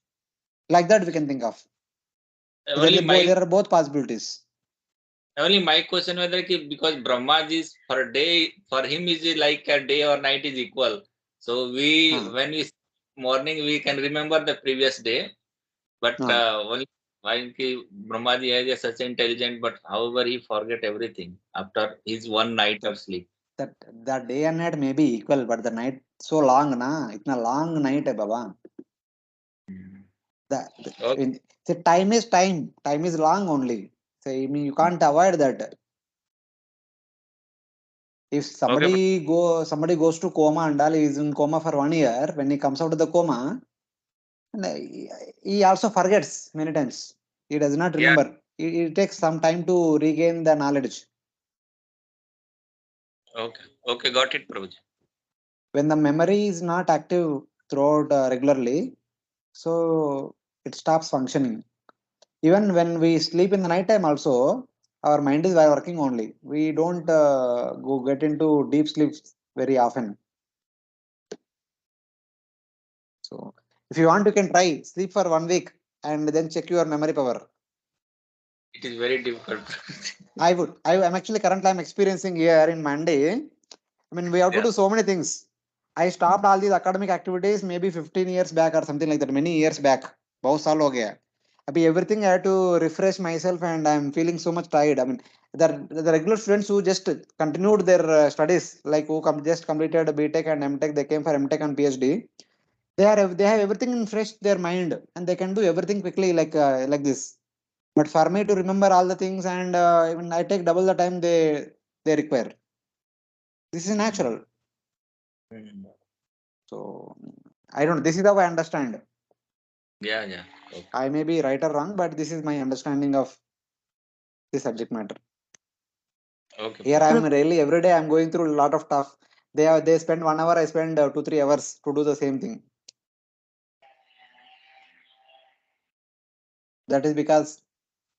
Like that we can think of. So only my there are both possibilities. only my question whether because Brahma is per day for him is like a day or night is equal. So when we morning we can remember the previous day, but only while Brahmaji has such intelligent, but however he forget everything after his one night of sleep. That day and night may be equal, but the night so long, na? Itna long night, Baba. Okay. The time is time. Time is long only. So I mean, you can't avoid that. If somebody goes to coma and all, is in coma for 1 year. When he comes out of the coma, and he also forgets many times. He does not Yeah. remember. It takes some time to regain the knowledge. Okay. Okay. Got it, Prabhuji. When the memory is not active throughout regularly, so it stops functioning. Even when we sleep in the night time also, our mind is working only. We don't go get into deep sleep very often. So if you want, you can try sleep for 1 week and then check your memory power. It is very difficult. I'm actually currently I'm experiencing here in Monday. I mean, we have to do so many things. I stopped all these academic activities maybe 15 years back or something like that, many years back. बहुत साल हो गया. Abhi everything I had to refresh myself and I'm feeling so much tired. I mean, the regular students who just continued their studies, like who just completed BTech and MTech, they came for MTech and PhD. They have everything in fresh their mind and they can do everything quickly like this. But for me to remember all the things and even I take double the time they require. This is natural. So I don't. This is how I understand. Yeah. Yeah. Okay. I may be right or wrong, but this is my understanding of the subject matter. Okay. Here I am really every day. I am going through a lot of stuff. They spend 1 hour. I spend 2-3 hours to do the same thing. That is because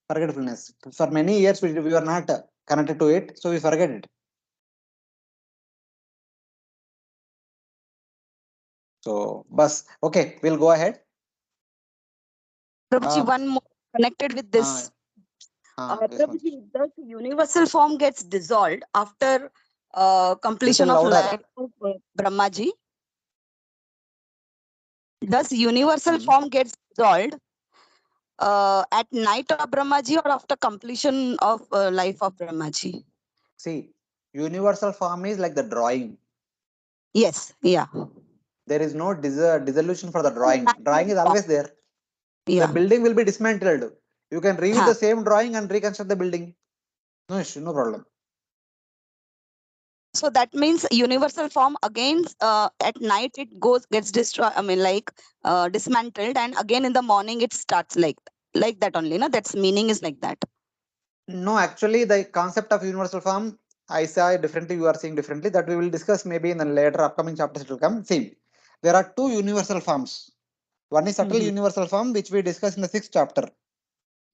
forgetfulness. For many years we were not connected to it, so we forget it. So, bus. Okay, we'll go ahead. Prabhuji, one more connected with this. Yes, Prabhuji, the universal form gets dissolved after completion Little of louder. life of Brahmaji. Does universal form gets dissolved at night of Brahmaji or after completion of life of Brahmaji? See, universal form is like the drawing. Yes, yeah. There is no dissolution for the drawing. Natural Drawing is form. always there. The Yeah. building will be dismantled. You can reuse Huh. the same drawing and reconstruct the building. No issue, no problem. So that means universal form again at night it gets destroyed. I mean like dismantled, and again in the morning it starts like that only. No, that's meaning is like that. No, actually, the concept of universal form, I saw it differently. You are seeing differently. That we will discuss maybe in the later upcoming chapters. It will come. See, there are two universal forms. One is subtle universal form, which we discussed in the 6th chapter.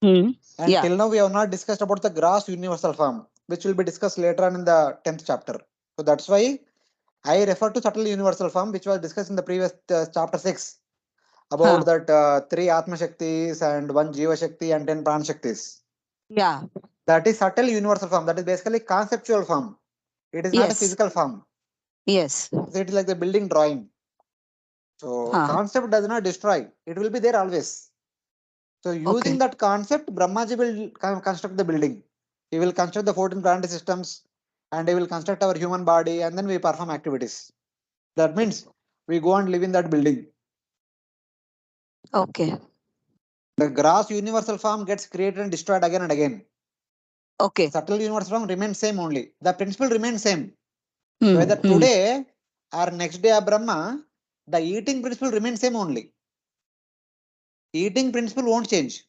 And Yeah. till now, we have not discussed about the gross universal form, which will be discussed later on in the 10th chapter. So that's why I refer to subtle universal form, which was discussed in the previous chapter 6 about that 3 Atma Shaktis and 1 Jiva Shakti and 10 Pran Shaktis. Yeah. That is subtle universal form. That is basically conceptual form. It is not a Yes. physical form. Yes. So it is like the building drawing. So concept does not destroy. It will be there always. So using that concept, Brahmaji will construct the building. He will construct the 14 planetary systems and he will construct our human body, and then we perform activities. That means we go and live in that building. Okay. The gross universal form gets created and destroyed again and again. Okay. Subtle universal form remains same only. The principle remains same. Whether today or next day of Brahma, the eating principle remains same only. Eating principle won't change.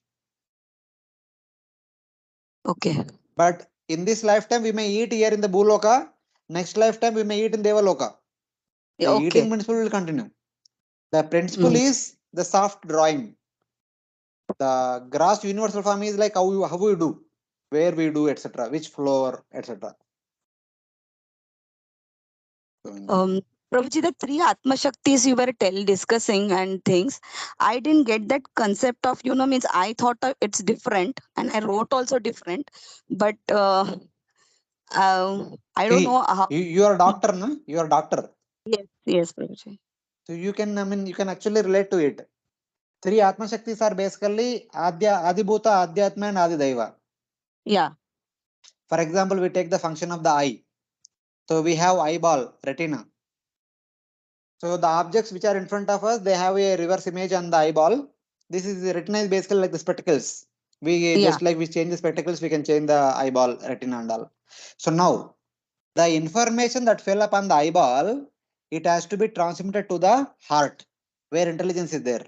Okay. But in this lifetime, we may eat here in the Bhuloka. Next lifetime, we may eat in Devaloka. The eating principle will continue. The principle is the soft drawing. The gross universal form is like how we do, where we do, etc., which floor, etc. Prabhuji, the 3 Atma Shaktis you were discussing and things, I didn't get that concept of, means I thought it's different and I wrote also different, but I don't know how. You are a doctor, no? You are a doctor. Yes, Prabhuji. So you can, you can actually relate to it. 3 Atma Shaktis are basically Adibhuta, Adhyatma and Adidaiva. Yeah. For example, we take the function of the eye. So we have eyeball, retina. So the objects which are in front of us, they have a reverse image on the eyeball. This is the retina is basically like the spectacles. We just like we change the spectacles, we can change the eyeball, retina and all. So now the information that fell upon the eyeball, it has to be transmitted to the heart, where intelligence is there.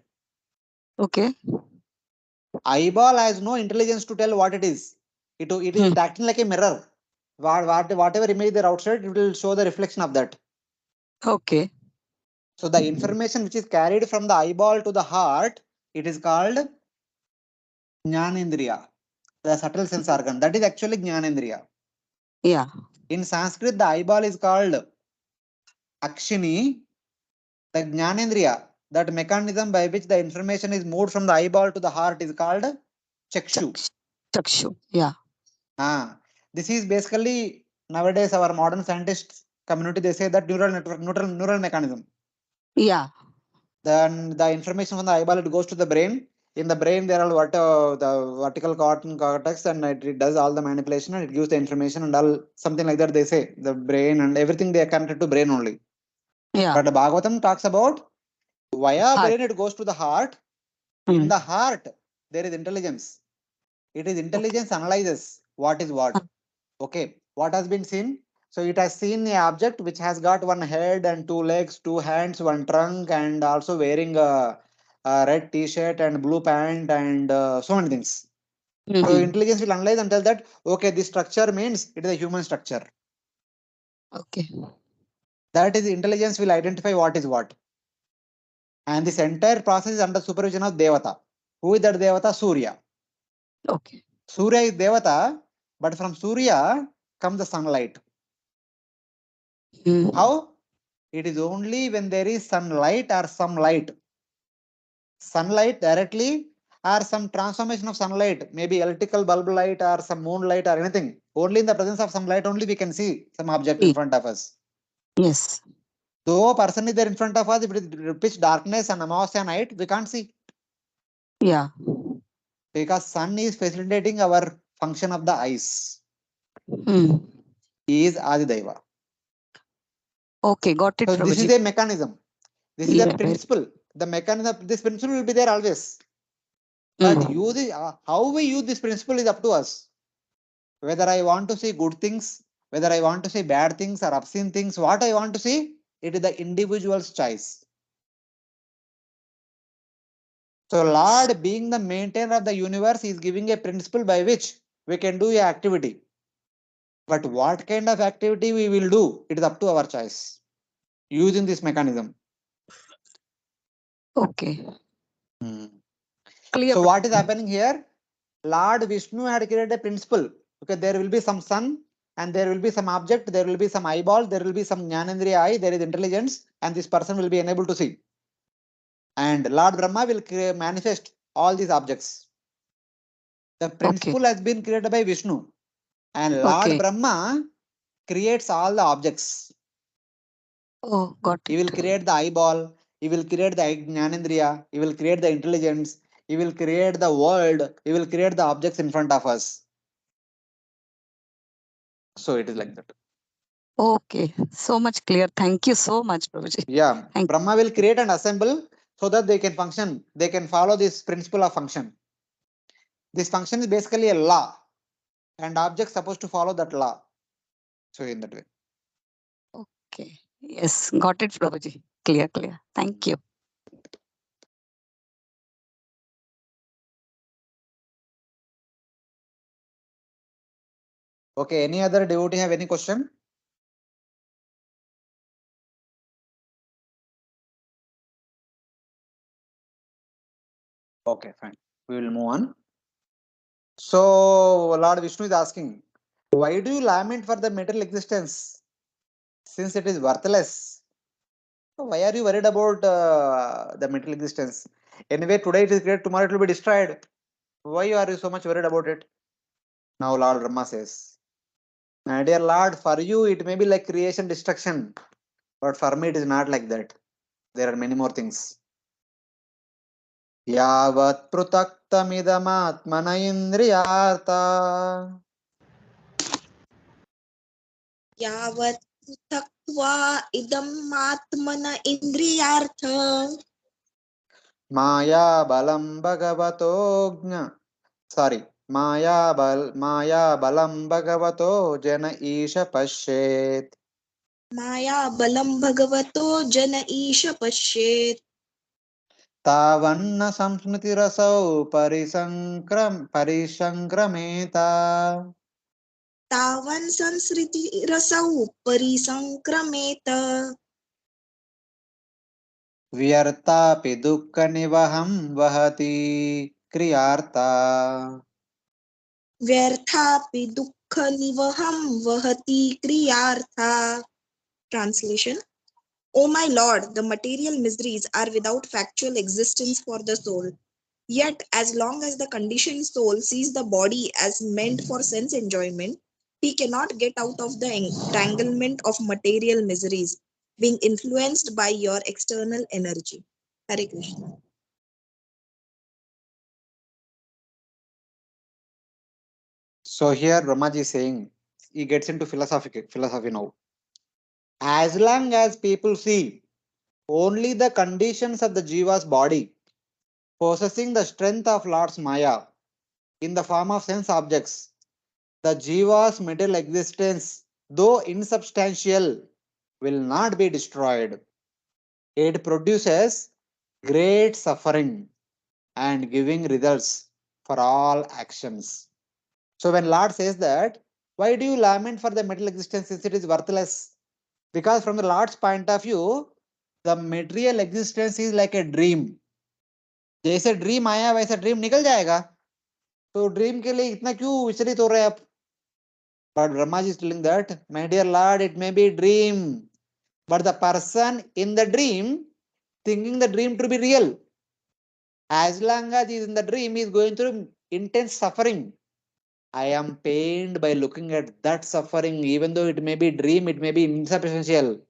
Okay. Eyeball has no intelligence to tell what it is. It is acting like a mirror. Whatever image there outside, it will show the reflection of that. Okay. So the information which is carried from the eyeball to the heart, it is called Jnanendriya, the subtle sense organ. That is actually Jnanendriya. Yeah. In Sanskrit, the eyeball is called Akshini. The Jnanendriya, that mechanism by which the information is moved from the eyeball to the heart, is called Chakshu. Chakshu. Yeah. This is basically nowadays our modern scientists community, they say that neural network, neural mechanism. Yeah. Then the information from the eyeball, it goes to the brain. In the brain, there are the vertical cortex, and it does all the manipulation and it gives the information and all, something like that. They say the brain and everything, they are connected to brain only. Yeah. But Bhagavatam talks about via brain, it goes to the heart. In the heart, there is intelligence. It is intelligence analyzes what is what. Okay, what has been seen? So it has seen an object which has got one head and 2 legs, 2 hands, 1 trunk, and also wearing a red t-shirt and blue pant and so many things. So intelligence will analyze and tell that, okay, this structure means it is a human structure. Okay. That is, intelligence will identify what is what. And this entire process is under supervision of Devata. Who is that Devata? Surya. Okay. Surya is Devata, but from Surya comes the sunlight. How? It is only when there is sunlight or some light. Sunlight directly or some transformation of sunlight, maybe electrical bulb light or some moonlight or anything. Only in the presence of some light only we can see some object in front of us. Yes. Though a person is there in front of us, if it is pitch darkness and Amavasya night, we can't see. Yeah. Because sun is facilitating our function of the eyes. Hmm. He is Adidaiva. Okay, got it, So this is Prabhuji. a mechanism. This is Yeah, a very- principle. The mechanism, this principle will be there always. But Hmm. use it, how we use this principle is up to us. Whether I want to see good things, whether I want to see bad things or obscene things, what I want to see, it is the individual's choice. So Lord, being the maintainer of the universe, is giving a principle by which we can do a activity. But what kind of activity we will do, it is up to our choice. Using this mechanism. Okay. Hmm. Clear. So what is happening here? Lord Vishnu had created a principle. Okay, there will be some sun and there will be some object, there will be some eyeball, there will be some Jnanendriya eye, there is intelligence, and this person will be unable to see. And Lord Brahma will manifest all these objects. The principle has been created by Vishnu, and Lord Okay. Brahma creates all the objects. Oh, got He it. will create the eyeball, he will create the Jnanendriya, he will create the intelligence, he will create the world, he will create the objects in front of us. So it is like that. Okay. So much clear. Thank you so much, Prabhuji. Yeah, Thank Brahma will create and assemble so that they can function. They can follow this principle of function. This function is basically a law, and objects supposed to follow that law. So in that way. Okay. Yes, got it, Prabhuji. Clear, clear. Thank you. Okay, any other devotee have any question? Okay, fine. We will move on. So Lord Vishnu is asking, why do you lament for the material existence since it is worthless? So why are you worried about the material existence? Anyway, today it is great, tomorrow it will be destroyed. Why are you so much worried about it? Now Lord Brahma says, my dear Lord, for you it may be like creation, destruction, but for me it is not like that. There are many more things. Yavat prutaktamidamatmana indriyarta. यावत् पृथक्त्वा इदम् आत्मन इन्द्रियार्थ Maya balam bhagavato jna. Sorry. Maya balam bhagavato jana isha pashet. माया बलं भगवतो जन ईश पश्येत् Tavanna samsmritirasau parisangrameta. तावन् संसृतिरसौ परिसङ्क्रमेत व्यर्थापि दुःखनिवहं वहति क्रियार्ता. व्यर्थापि दुःखनिवहं वहति क्रियार्था. Translation: O my Lord, the material miseries are without factual existence for the soul. Yet, as long as the conditioned soul sees the body as meant for sense enjoyment, he cannot get out of the entanglement of material miseries, being influenced by your external energy. Hare Krishna. So here Ramaji is saying, he gets into philosophy now. As long as people see only the conditions of the jiva's body possessing the strength of Lord's Maya in the form of sense objects, the jiva's material existence, though insubstantial, will not be destroyed. It produces great suffering and giving results for all actions. So when Lord says that, why do you lament for the material existence since it is worthless? Because from the Lord's point of view, the material existence is like a dream. जैसे dream आया वैसे dream निकल जाएगा, तो dream के लिए इतना क्यों विचलित हो रहे हैं आप? But Brahma is telling that, my dear Lord, it may be dream. But the person in the dream thinking the dream to be real. As long as he is in the dream, he is going through intense suffering. I am pained by looking at that suffering, even though it may be dream, it may be insubstantial.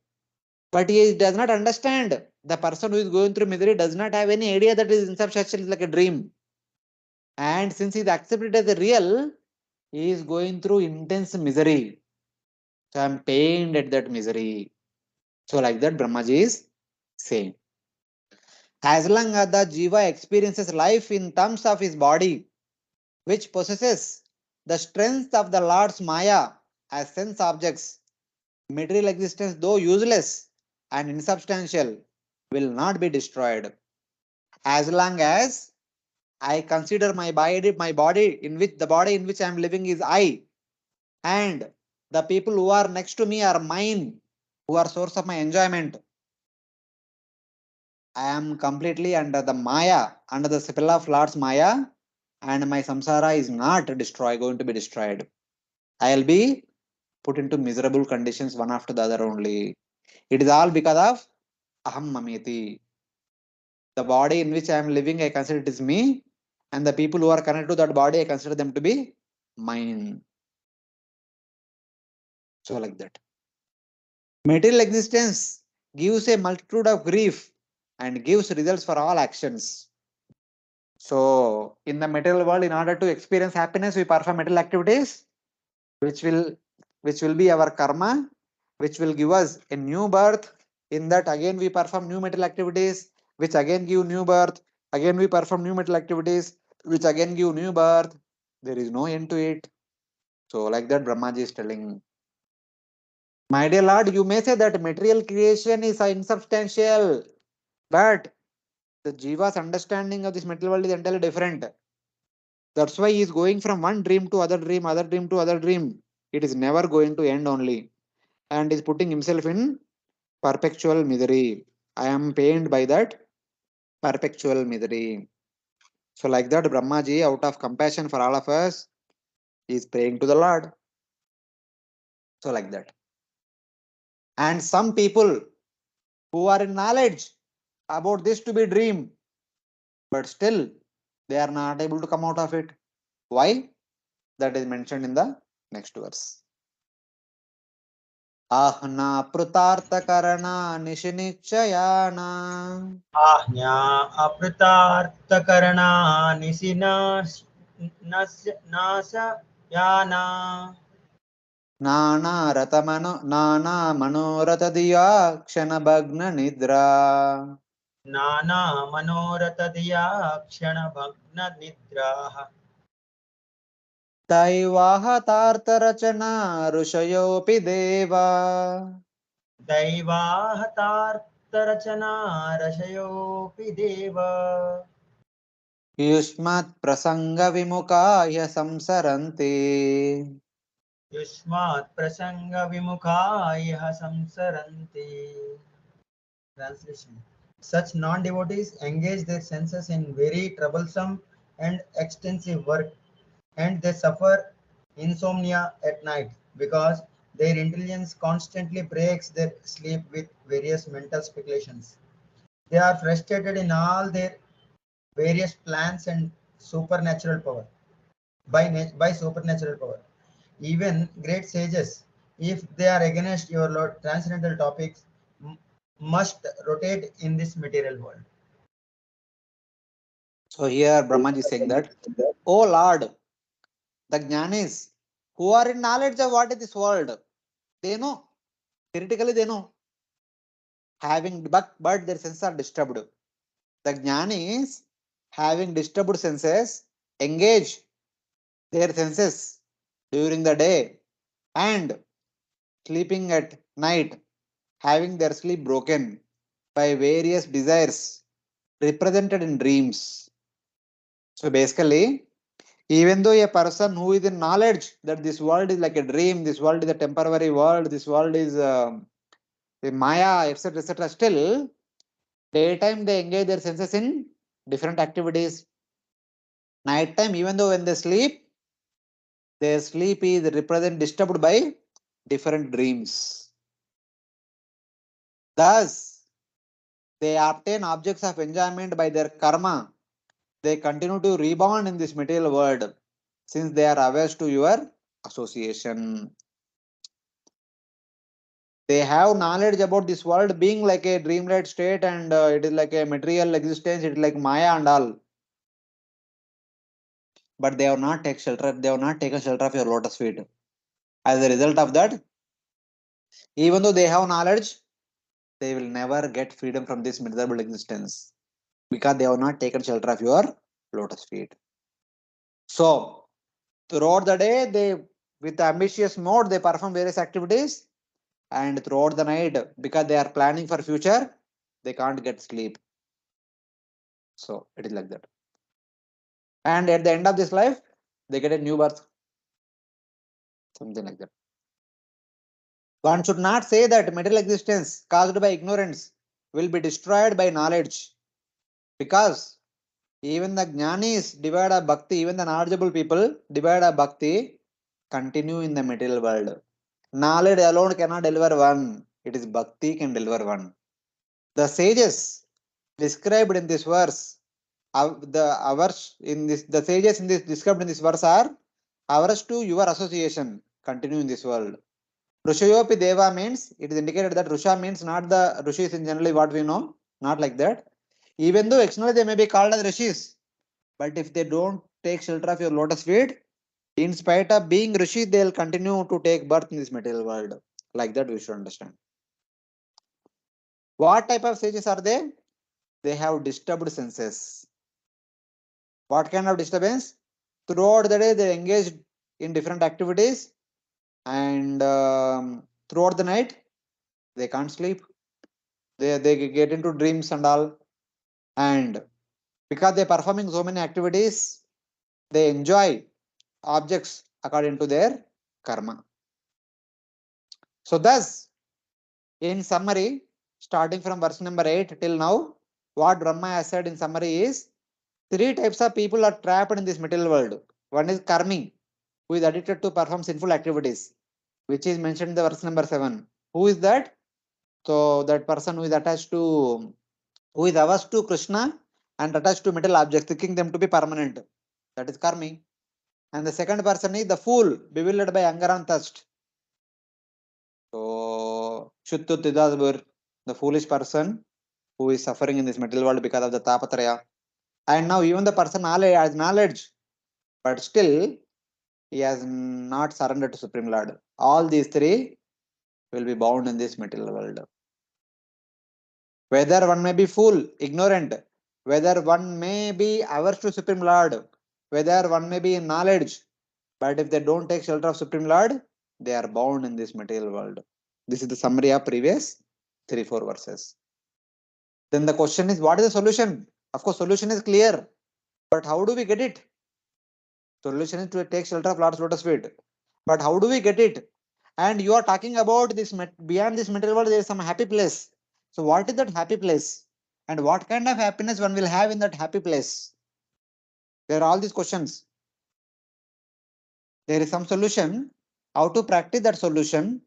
But he does not understand. The person who is going through misery does not have any idea that it is insubstantial, like a dream. And since he is accepted as a real, he is going through intense misery. So I am pained at that misery. So like that, Brahmaji is saying. As long as the jiva experiences life in terms of his body, which possesses the strength of the Lord's Maya as sense objects, material existence, though useless and insubstantial, will not be destroyed. As long as I consider my body in which the body in which I am living is I, and the people who are next to me are mine, who are source of my enjoyment. I am completely under the Maya, under the spell of Lord's Maya, and my samsara is not going to be destroyed. I'll be put into miserable conditions one after the other only. It is all because of aham mameti. The body in which I am living, I consider it is me, and the people who are connected to that body, I consider them to be mine. So like that. Material existence gives a multitude of grief and gives results for all actions. So in the material world, in order to experience happiness, we perform material activities, which will which will be our karma, which will give us a new birth. In that again we perform new material activities, which again give new birth. Again we perform new material activities, which again give new birth. There is no end to it. So like that Brahmaji is telling. My dear Lord, you may say that material creation is insubstantial, but the Jiva's understanding of this material world is entirely different. That's why he is going from one dream to other dream, other dream to other dream. It is never going to end only. And is putting himself in perpetual misery. I am pained by that perpetual misery. So, like that, Brahmaji, out of compassion for all of us, is praying to the Lord. So, like that. And some people who are in knowledge about this to be dream, but still they are not able to come out of it. Why? That is mentioned in the next verse. Ahana पृतार्थकरणा निशिनिश्चयाना आज्ञा अप्रतार्थकरणा नाशयाना नाना मनोरथधिया क्षणभग्न निद्रा नाना मनोरथधिया क्षणभग्न निद्राः दैवाहतार्थरचना ऋषयोऽपि देवा दैवाहतार्तरचना रशयोऽपि देव युष्मत्प्रसङ्गविमुखा ह्य संसरन्ति युष्मात् प्रसंगविमुखा यः संसरन्ति. Translation. Such non-devotees engage their senses in very troublesome and extensive work, and they suffer insomnia at night because their intelligence constantly breaks their sleep with various mental speculations. They are frustrated in all their various plans and supernatural power by supernatural power. Even great sages, if they are against your Lord, transcendental topics must rotate in this material world. So here Brahmaji is saying that, O Lord, the jnanis who are in knowledge of what is this world, they know, theoretically they know, but their senses are disturbed. The jnanis having disturbed senses engage their senses during the day and sleeping at night, having their sleep broken by various desires represented in dreams. So basically, even though a person who is in knowledge that this world is like a dream, this world is a temporary world, this world is a Maya, etc., etc., still, daytime they engage their senses in different activities. Nighttime, even though when they sleep, their sleep is disturbed by different dreams. Thus, they obtain objects of enjoyment by their karma. They continue to rebound in this material world since they are averse to your association. They have knowledge about this world being like a dreamlight state, and it is like a material existence, it is like Maya and all. But they have not taken shelter, they have not taken shelter of your lotus feet. As a result of that, even though they have knowledge, they will never get freedom from this miserable existence because they have not taken shelter of your lotus feet. So, throughout the day, they with ambitious mode they perform various activities, and throughout the night, because they are planning for future, they can't get sleep. So it is like that. And at the end of this life, they get a new birth, something like that. One should not say that material existence caused by ignorance will be destroyed by knowledge, because even the jnanis divide a bhakti, even the knowledgeable people divide a bhakti, continue in the material world. Knowledge alone cannot deliver one. It is bhakti can deliver one. The sages described in this verse, the sages in this described in this verse are averse to your association. Continue in this world. Rishayopi Deva means, it is indicated that Rusha means not the Rishis in generally what we know, not like that. Even though externally they may be called as Rishis, but if they don't take shelter of your lotus feet, in spite of being Rishi, they will continue to take birth in this material world. Like that, we should understand. What type of sages are they? They have disturbed senses. What kind of disturbance? Throughout the day, they engaged in different activities, and throughout the night, they can't sleep. They get into dreams and all. And because they're performing so many activities, they enjoy objects according to their karma. So, thus, in summary, starting from verse number 8 till now, what Brahma has said in summary is three types of people are trapped in this material world. One is karmi, who is addicted to perform sinful activities, which is mentioned in the verse number 7. Who is that? So, that person who is attached to, who is averse to Krishna and attached to material objects, thinking them to be permanent. That is karmi. And the second person is the fool, bewildered by anger and thirst. So, Shuttutidasbur, the foolish person who is suffering in this material world because of the tapatraya. And now even the person has knowledge, but still he has not surrendered to Supreme Lord. All these three will be bound in this material world. Whether one may be fool, ignorant, whether one may be averse to Supreme Lord, whether one may be in knowledge, but if they don't take shelter of Supreme Lord, they are bound in this material world. This is the summary of previous 3-4 verses. Then the question is, what is the solution? Of course, solution is clear, but how do we get it? Solution is to take shelter of Lord's lotus feet. But how do we get it? And you are talking about this beyond this material world, there is some happy place. So what is that happy place? And what kind of happiness one will have in that happy place? There are all these questions. There is some solution. How to practice that solution?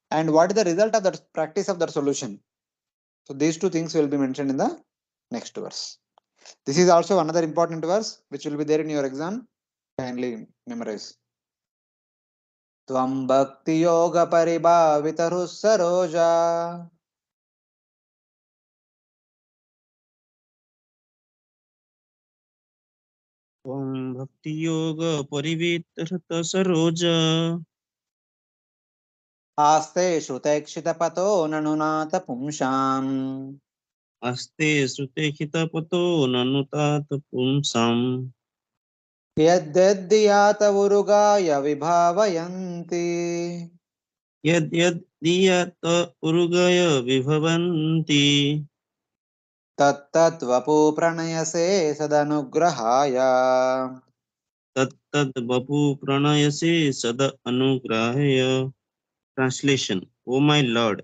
And what is the result of that practice of that solution? So these two things will be mentioned in the next verse. This is also another important verse which will be there in your exam. Kindly memorize. Tvam bhakti yoga paribhavitaru saroja. Om Bhakti Yoga Parivitarata Saroja Aste shrutekshita pato nanunata pumsham. Aste Sute Hitapato Nanutata Pumsam Yaddhyata urugaya vibhavayanti. Yad Yad Diyata Urugaya Vibhavanti Tattat vapu pranayase sadanugrahaya. Tat Tat Bapu Pranayase Sada Anugrahaya. Translation: O my Lord,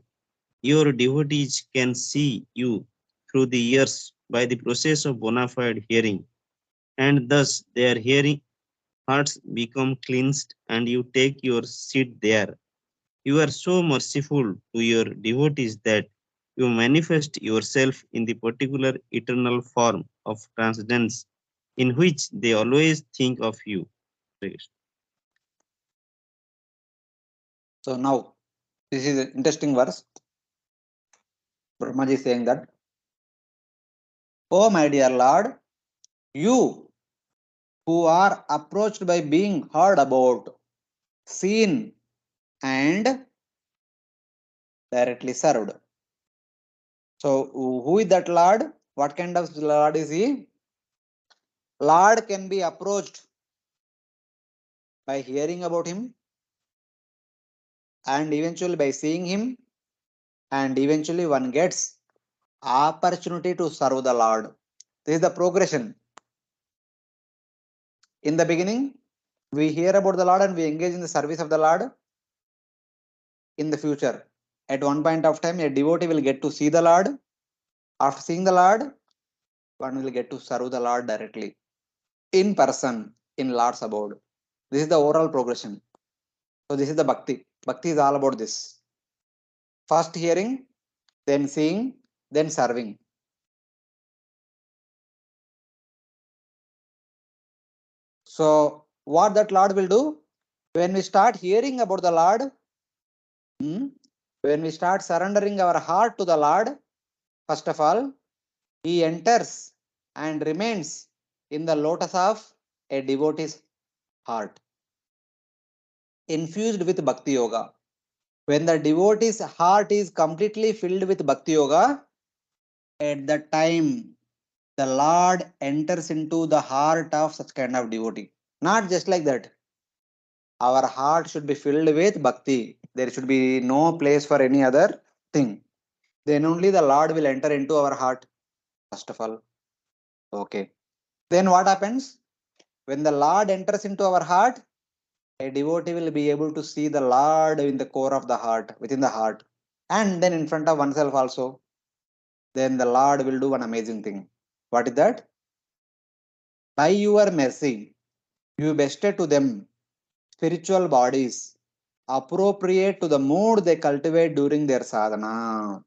your devotees can see you through the years by the process of bona fide hearing, and thus their hearing hearts become cleansed and you take your seat there. You are so merciful to your devotees that You manifest yourself in the particular eternal form of transcendence in which they always think of you. So now, this is an interesting verse. Brahmaji is saying that, "Oh my dear Lord, you who are approached by being heard about, seen, and directly served." So, who is that Lord? What kind of Lord is he? Lord can be approached by hearing about him, and eventually by seeing him, and eventually one gets opportunity to serve the Lord. This is the progression. In the beginning, we hear about the Lord and we engage in the service of the Lord. In the future, at one point of time, a devotee will get to see the Lord. After seeing the Lord, one will get to serve the Lord directly, in person, in Lord's abode. This is the overall progression. So this is the Bhakti. Bhakti is all about this. First hearing, then seeing, then serving. So what that Lord will do? When we start hearing about the Lord, when we start surrendering our heart to the Lord, first of all, he enters and remains in the lotus of a devotee's heart, infused with Bhakti Yoga. When the devotee's heart is completely filled with Bhakti Yoga, at that time the Lord enters into the heart of such kind of devotee. Not just like that. Our heart should be filled with Bhakti. There should be no place for any other thing. Then only the Lord will enter into our heart, first of all. Okay. Then what happens? When the Lord enters into our heart, a devotee will be able to see the Lord in the core of the heart, within the heart, and then in front of oneself also. Then the Lord will do an amazing thing. What is that? By your mercy, you bested to them spiritual bodies appropriate to the mood they cultivate during their sadhana.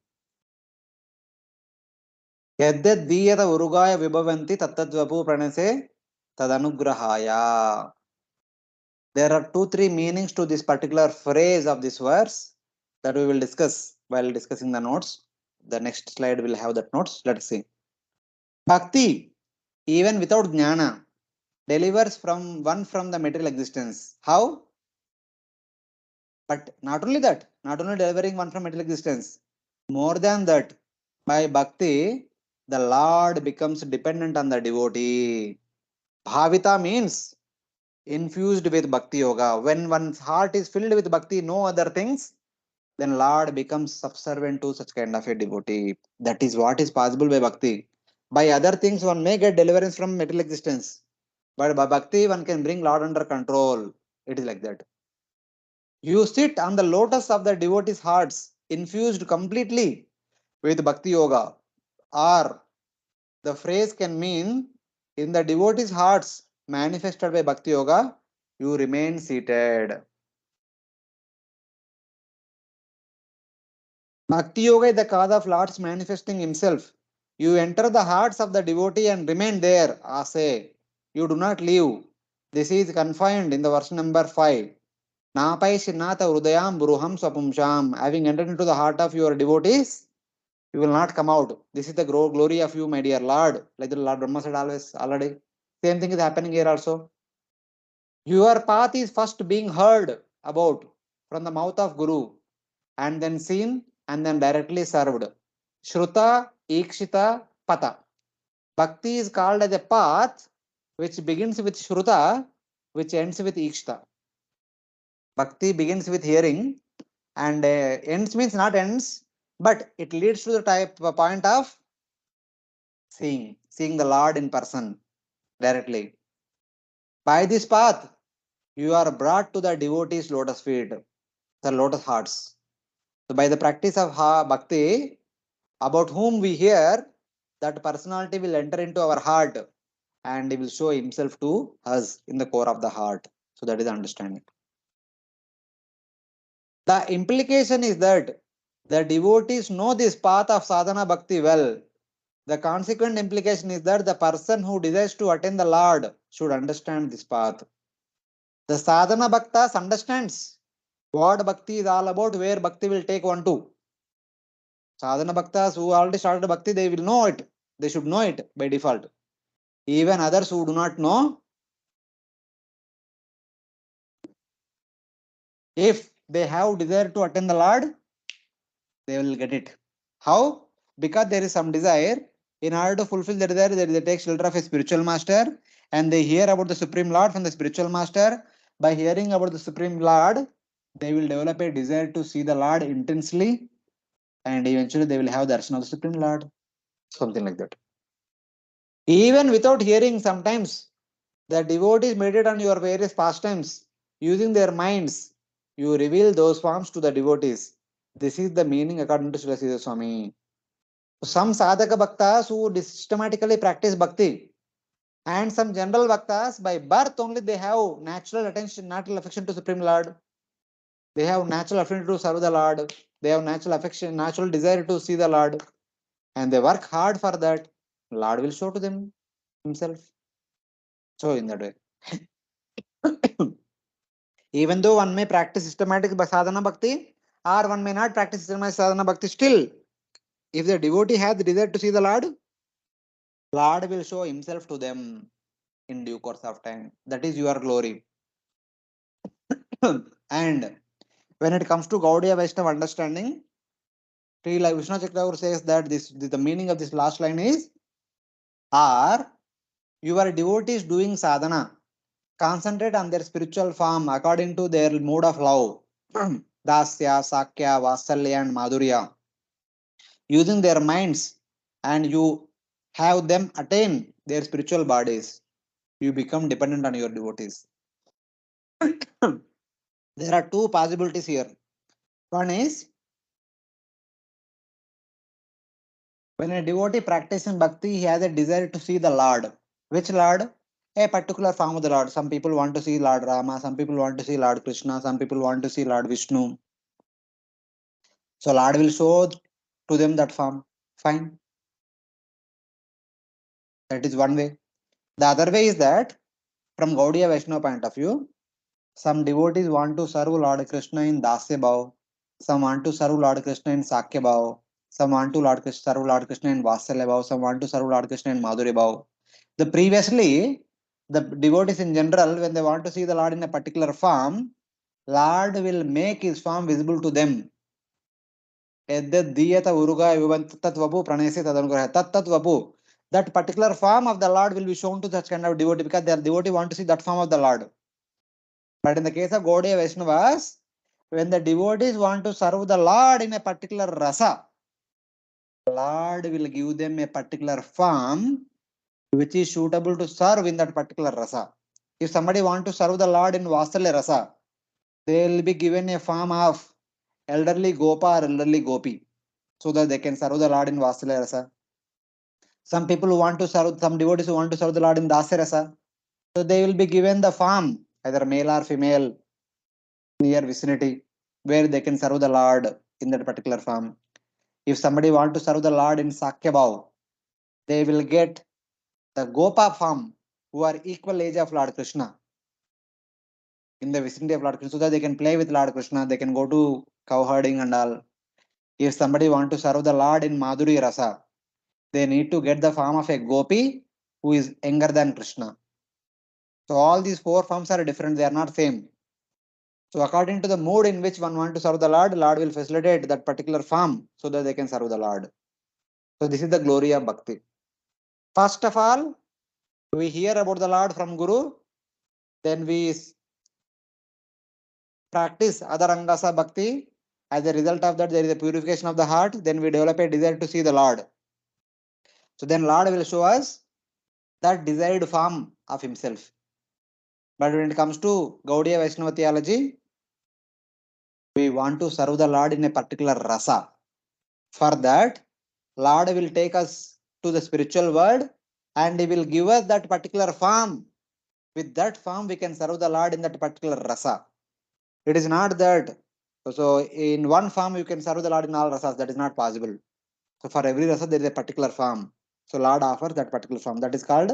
Yaddadiyata urugaya vibhavanti tattadvapu pranase tadanugrahaya. There are 2-3 meanings to this particular phrase of this verse that we will discuss while discussing the notes. The next slide will have that notes. Let's see. Bhakti, even without jnana, delivers from one from the material existence. How? But not only that, not only delivering one from material existence, more than that, by bhakti, the Lord becomes dependent on the devotee. Bhavita means infused with bhakti yoga. When one's heart is filled with bhakti, no other things, then Lord becomes subservient to such kind of a devotee. That is what is possible by bhakti. By other things, one may get deliverance from material existence, but by bhakti, one can bring Lord under control. It is like that. You sit on the lotus of the devotees' hearts, infused completely with bhakti yoga. Or the phrase can mean, in the devotees' hearts manifested by bhakti yoga, you remain seated. Bhakti yoga is the cause of Lord's manifesting himself. You enter the hearts of the devotee and remain there, ase. You do not leave. This is confined in the verse number 5. Napai Shinata Hrudayam Bruham Swapumsham. Having entered into the heart of your devotees, you will not come out. This is the glory of you, my dear Lord. Like the Lord Brahma said always already. Same thing is happening here also. Your path is first being heard about from the mouth of Guru, and then seen, and then directly served. Shruta, Ikshita, Pata. Bhakti is called as a path which begins with Shruta, which ends with Ikshita. Bhakti begins with hearing, and ends means not ends, but it leads to the point of seeing the Lord in person directly. By this path, you are brought to the devotee's lotus feet, the lotus hearts. So by the practice of bhakti, about whom we hear, that personality will enter into our heart and he will show himself to us in the core of the heart. So that is the understanding. The implication is that The devotees know this path of sadhana bhakti well. The consequent implication is that the person who desires to attain the Lord should understand this path. The sadhana bhaktas understands what bhakti is all about, where bhakti will take one to. Sadhana bhaktas who already started bhakti, they will know it. They should know it by default. Even others who do not know, if they have desire to attain the Lord, they will get it. How? Because there is some desire. In order to fulfill the desire, they take shelter of a spiritual master and they hear about the Supreme Lord from the spiritual master. By hearing about the Supreme Lord, they will develop a desire to see the Lord intensely and eventually they will have the darshan of the Supreme Lord. Something like that. Even without hearing, sometimes the devotees meditate on your various pastimes using their minds. You reveal those forms to the devotees. This is the meaning according to Srila Sridhar Swami. Some sadhaka bhaktas who systematically practice bhakti and some general bhaktas by birth only they have natural attention, natural affection to Supreme Lord. They have natural affinity to serve the Lord. They have natural affection, natural desire to see the Lord. And they work hard for that. Lord will show to them himself. So in that way. Even though one may practice systematic sadhana bhakti or one may not practice systematic sadhana bhakti, still, if the devotee has the desire to see the Lord, Lord will show himself to them in due course of time. That is your glory. And when it comes to Gaudiya Vaishnava understanding, Srila Vishnu Chakravarti says that the meaning of this last line is, are your devotees doing sadhana, concentrate on their spiritual form according to their mode of love, dasya, sakya, vasalya and madhurya, using their minds, and you have them attain their spiritual bodies. You become dependent on your devotees. There are two possibilities here. One is when a devotee practicing bhakti, he has a desire to see the Lord. Which Lord? A particular form of the Lord. Some people want to see Lord Rama, some people want to see Lord Krishna, some people want to see Lord Vishnu. So Lord will show to them that form. Fine. That is one way. The other way is that from Gaudiya Vaishnava point of view, some devotees want to serve Lord Krishna in Dasya Bhav, some want to serve Lord Krishna in Sakya Bhav, some want to serve Lord Krishna in Vasalya Bhav, some want to serve Lord Krishna in Madhurya Bhav. Previously, the devotees in general, when they want to see the Lord in a particular form, Lord will make his form visible to them. That particular form of the Lord will be shown to such kind of devotee because their devotee want to see that form of the Lord. But in the case of Gaudiya Vaishnavas, when the devotees want to serve the Lord in a particular rasa, Lord will give them a particular form which is suitable to serve in that particular rasa. If somebody want to serve the Lord in Vasalya rasa, they will be given a form of elderly Gopa or elderly Gopi so that they can serve the Lord in Vasalya rasa. Some people who want to serve, some devotees who want to serve the Lord in Dasya rasa, so they will be given the form, either male or female, near vicinity, where they can serve the Lord in that particular form. If somebody want to serve the Lord in Sakya Bhav, they will get the Gopa form who are equal age of Lord Krishna in the vicinity of Lord Krishna, so that they can play with Lord Krishna, they can go to cow herding and all. If somebody want to serve the Lord in Madhuri Rasa, they need to get the form of a Gopi who is younger than Krishna. So all these four forms are different, they are not same. So according to the mood in which one want to serve the Lord, Lord will facilitate that particular form so that they can serve the Lord. So this is the glory of bhakti. First of all, we hear about the Lord from Guru, then we practice other angasa bhakti. As a result of that, there is a purification of the heart. Then we develop a desire to see the Lord. So then Lord will show us that desired form of himself. But when it comes to Gaudiya Vaishnava theology, we want to serve the Lord in a particular rasa. For that, Lord will take us to the spiritual world and he will give us that particular form. With that form, we can serve the Lord in that particular rasa. It is not that So in one form, you can serve the Lord in all rasas. That is not possible. So for every rasa, there is a particular form. So Lord offers that particular form. That is called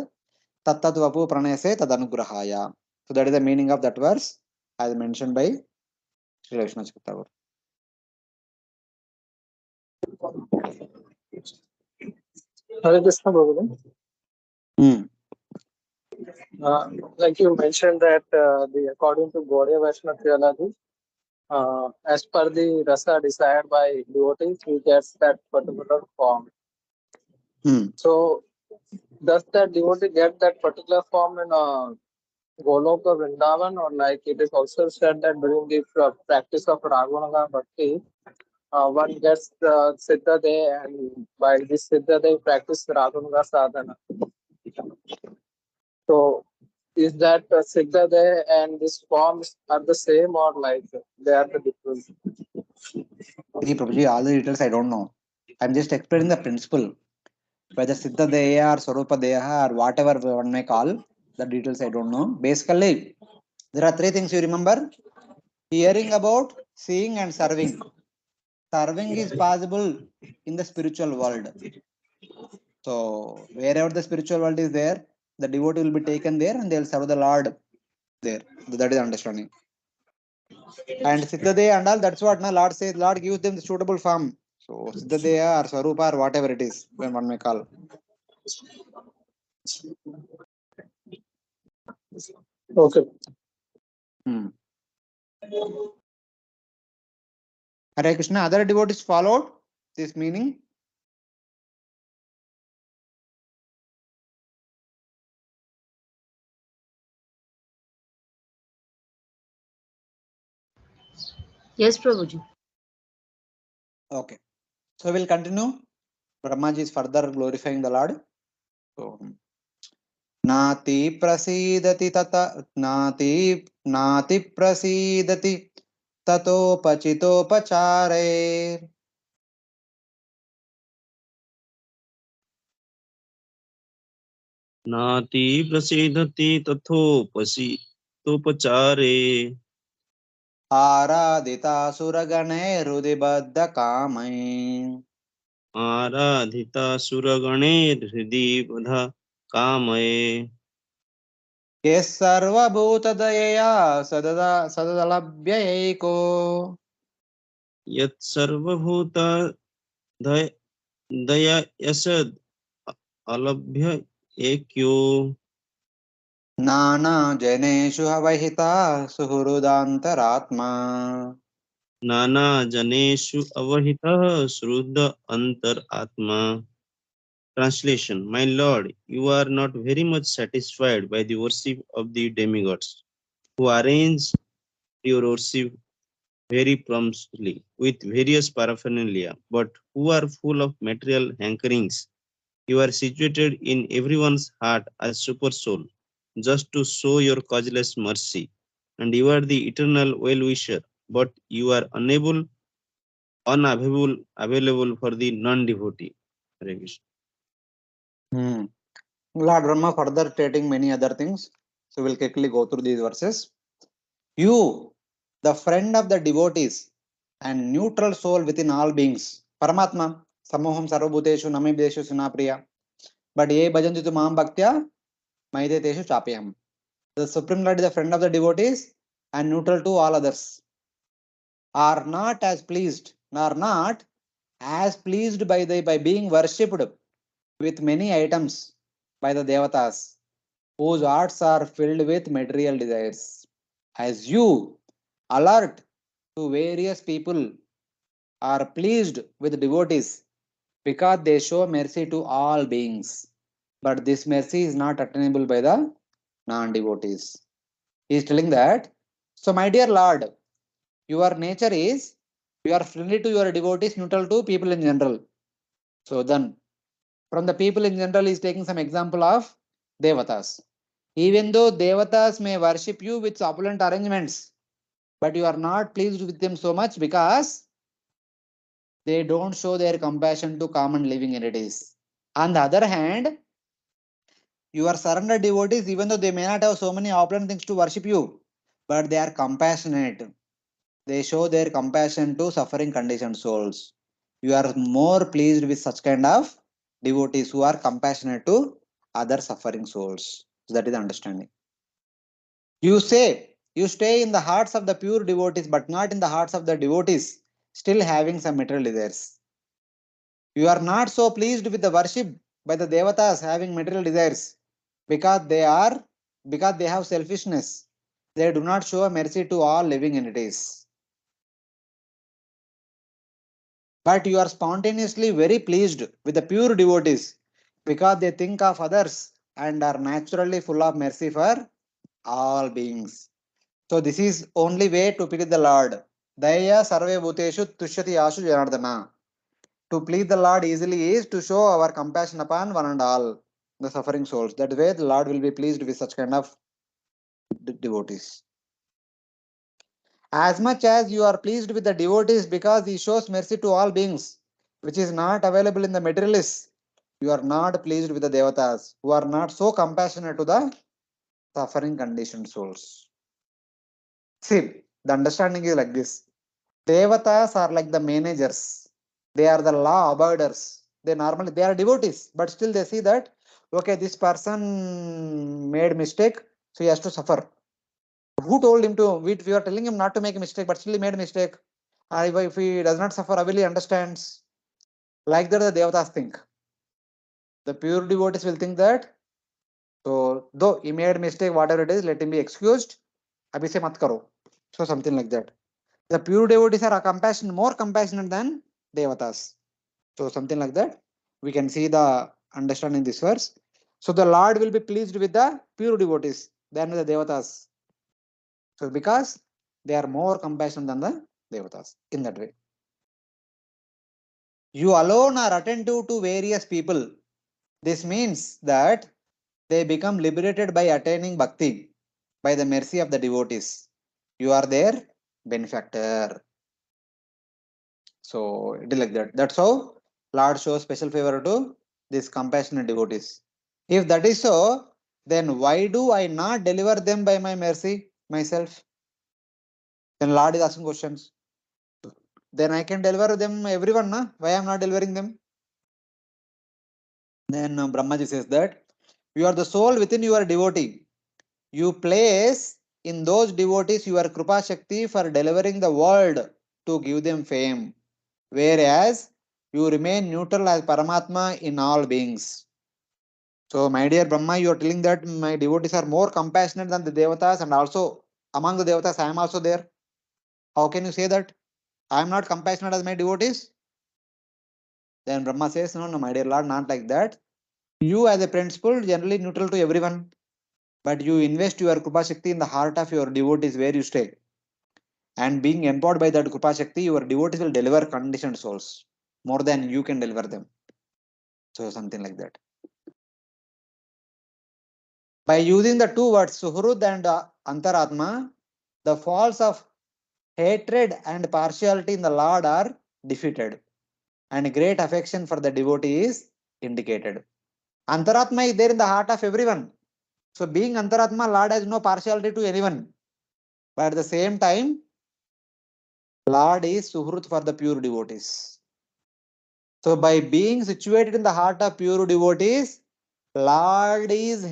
Tattat Vapu Pranayase Tadanugrahaya. So that is the meaning of that verse as mentioned by Sri Vishnu Chakravarti. Hare Krishna, Prabhupada. Like you mentioned that according to Gaudiya Vaishnava theology, as per the rasa desired by devotees, he gets that particular form. So, does that devotee get that particular form in Goloka Vrindavan, or like it is also said that during the practice of Raghunaga Bhakti, one gets the Siddha Day, and by this Siddha Day, practice Raghunaga Sadhana. So, is that Siddha Day and these forms are the same, or like they are the different? See, Prabhuji, all the details I don't know. I'm just explaining the principle. Whether Siddha Deya or Swarupa Deha or whatever one may call, the details I don't know. Basically, there are three things you remember. Hearing about, seeing and serving. Serving is possible in the spiritual world. So wherever the spiritual world is there, the devotee will be taken there and they will serve the Lord there. That is understanding. And Siddhadeya and all, that's what now Lord says, Lord gives them the suitable form. So Siddhadeya or Swarupa or whatever it is, when one may call. Okay. Hare Krishna, other devotees followed this meaning. Yes, Prabhuji. Okay. So we'll continue. Brahmaji is further glorifying the Lord. So, Nati prasidati tata nati prasidati tatopachitopachare. नाति प्रसीदति तथोपचारे Aradita suragane rudibadda kamai. आराधिता सुरगणैर्हृदि बधा कामये Yes sarvabhutadayaya sadadalabhyayeko. यत्सर्वभूत दया यसद अलभ्य एक्यो Nana janeshu havahita suhurudantaratma. नाना जनेषु अवहितः श्रुद्ध अंतर आत्मा. Translation: My Lord, you are not very much satisfied by the worship of the demigods, who arrange your worship very promptly with various paraphernalia, but who are full of material hankerings. You are situated in everyone's heart as super soul, just to show your causeless mercy, and you are the eternal well-wisher, but you are unavailable for the non-devotee. Hare Krishna. Lord Brahma further stating many other things. So we'll quickly go through these verses. You, the friend of the devotees and neutral soul within all beings. Paramatma, samoham sarvabhuteshu namibdeshu sunapriya. But ye bhajanti tu mam bhaktya, maideteshu chapyam. The Supreme Lord is the friend of the devotees and neutral to all others. Are not as pleased, nor not as pleased by being worshipped with many items by the devatas, whose hearts are filled with material desires. As you, alert to various people, are pleased with devotees because they show mercy to all beings. But this mercy is not attainable by the non-devotees. He is telling that, so my dear Lord, your nature is, you are friendly to your devotees, neutral to people in general. So then, from the people in general, he is taking some example of devatas. Even though devatas may worship you with opulent arrangements, but you are not pleased with them so much because they don't show their compassion to common living entities. On the other hand, your surrendered devotees, even though they may not have so many opulent things to worship you, but they are compassionate. They show their compassion to suffering conditioned souls. You are more pleased with such kind of devotees who are compassionate to other suffering souls. So that is the understanding. You say you stay in the hearts of the pure devotees, but not in the hearts of the devotees still having some material desires. You are not so pleased with the worship by the devatas having material desires because they have selfishness. They do not show mercy to all living entities. But you are spontaneously very pleased with the pure devotees because they think of others and are naturally full of mercy for all beings. So this is only way to please the Lord. Daya sarve bhuteshu tushyati ashu janardana. To please the Lord easily is to show our compassion upon one and all the suffering souls. That way the Lord will be pleased with such kind of devotees. As much as you are pleased with the devotees because he shows mercy to all beings, which is not available in the materialists, you are not pleased with the devatas, who are not so compassionate to the suffering conditioned souls. See, the understanding is like this. Devatas are like the managers. They are the law abiders. They are devotees, but still they see that, okay, this person made mistake, so he has to suffer. Who told him to? We are telling him not to make a mistake, but still he made a mistake. If he does not suffer, will he understands? Like that, the devatas think. The pure devotees will think that. So, though he made a mistake, whatever it is, let him be excused. Abhi se mat karo. So, something like that. The pure devotees are more compassionate than devatas. So, something like that. We can see the understanding this verse. So, the Lord will be pleased with the pure devotees than the devatas. So, because they are more compassionate than the devatas in that way. You alone are attentive to various people. This means that they become liberated by attaining bhakti by the mercy of the devotees. You are their benefactor. So it is like that. That's how Lord shows special favor to these compassionate devotees. If that is so, then why do I not deliver them by my mercy myself? Then Lord is asking questions. Then I can deliver them everyone, na? Why I am not delivering them? Then Brahmaji says that you are the soul within your devotee. You place in those devotees your Krupa Shakti for delivering the world to give them fame, whereas you remain neutral as Paramatma in all beings. So, my dear Brahma, you are telling that my devotees are more compassionate than the Devatas, and also among the Devatas, I am also there. How can you say that? I am not compassionate as my devotees? Then Brahma says, no, no, my dear Lord, not like that. You, as a principle, generally neutral to everyone, but you invest your Krupa Shakti in the heart of your devotees where you stay. And being empowered by that Krupa Shakti, your devotees will deliver conditioned souls more than you can deliver them. So, something like that. By using the two words, Suhrud and Antaratma, the faults of hatred and partiality in the Lord are defeated, and great affection for the devotee is indicated. Antaratma is there in the heart of everyone. So, being Antaratma, Lord has no partiality to anyone. But at the same time, Lord is Suhrut for the pure devotees. So, by being situated in the heart of pure devotees, Lord is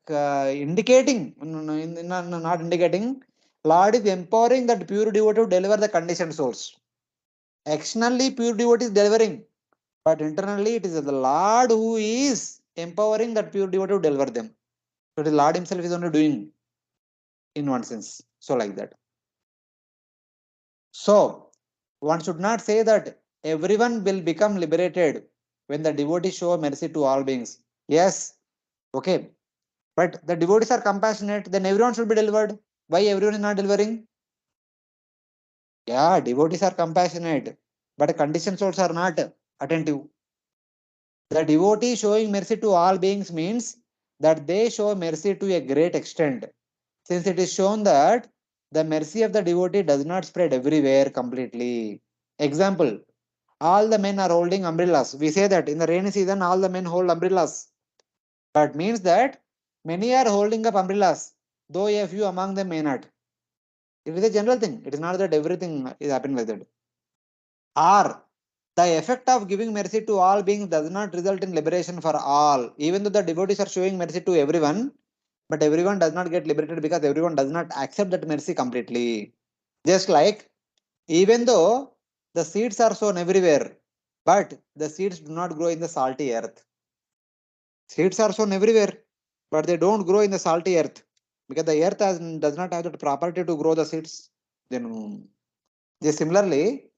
indicating, not indicating, Lord is empowering that pure devotee to deliver the conditioned souls. Externally, pure devotee is delivering, but internally, it is the Lord who is empowering that pure devotee to deliver them. So, the Lord Himself is only doing in one sense. So, like that. So, one should not say that everyone will become liberated when the devotees show mercy to all beings. Yes, okay. But the devotees are compassionate, then everyone should be delivered. Why everyone is not delivering? Yeah, devotees are compassionate, but conditioned souls are not attentive. The devotee showing mercy to all beings means that they show mercy to a great extent, since it is shown that the mercy of the devotee does not spread everywhere completely. Example, all the men are holding umbrellas. We say that in the rainy season, all the men hold umbrellas. But means that many are holding up umbrellas, though a few among them may not. It is a general thing. It is not that everything is happening like that. Or the effect of giving mercy to all beings does not result in liberation for all. Even though the devotees are showing mercy to everyone, but everyone does not get liberated because everyone does not accept that mercy completely. Just like, even though the seeds are sown everywhere, but the seeds do not grow in the salty earth. Seeds are sown everywhere, but they don't grow in the salty earth because the earth does not have the property to grow the seeds. Then, similarly,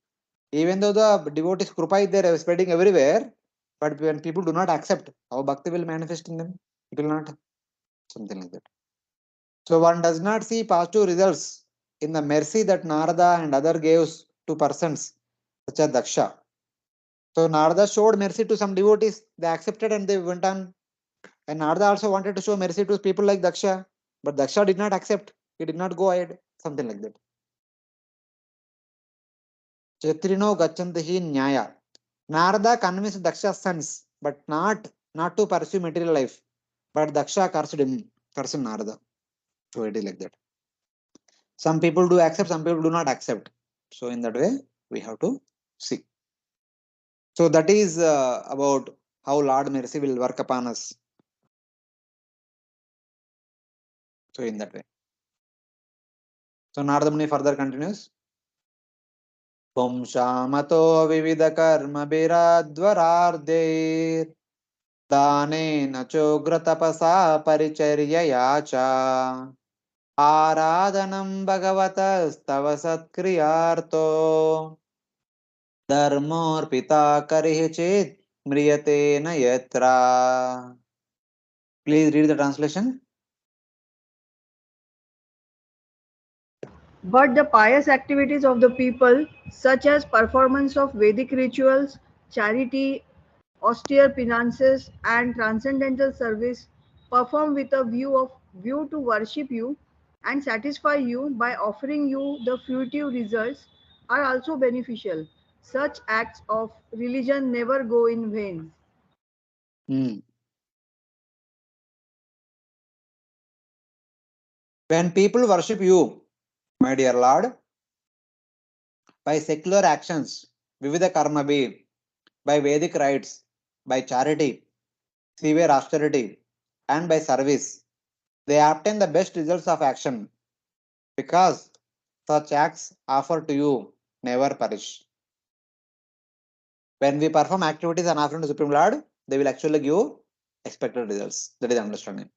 even though the devotees Krupa is there spreading everywhere, but when people do not accept, how Bhakti will manifest in them? It will not. Something like that. So one does not see positive results in the mercy that Narada and other gave to persons such as Daksha. So Narada showed mercy to some devotees, they accepted and they went on. And Narada also wanted to show mercy to people like Daksha, but Daksha did not accept. He did not go ahead. Something like that. Chatrino Gachantahi Nyaya. Narada convinced Daksha's sons, but not to pursue material life. But Daksha cursed Narada. So it is like that. Some people do accept, some people do not accept. So in that way, we have to see. So that is about how Lord Mercy will work upon us. So in that way. So Narada Muni further continues. Pumshamato vivida karma biradvarardir दानेन चोग्रतपसा परिचर्यया च आराधनं भगवतस्तव सत्क्रियार्थो धर्मोऽर्पिता करिः चेत् म्रियते न यत्र. Please read the translation. But the pious activities of the people, such as performance of Vedic rituals, charity, austere penances, and transcendental service, perform with a view to worship you and satisfy you by offering you the fruitive results, are also beneficial. Such acts of religion never go in vain. When people worship you, my dear Lord, by secular actions, Vivida Karma be, by Vedic rites, by charity, severe austerity, and by service, they obtain the best results of action because such acts offered to you never perish. When we perform activities and offering to Supreme Lord, they will actually give expected results. That is understanding.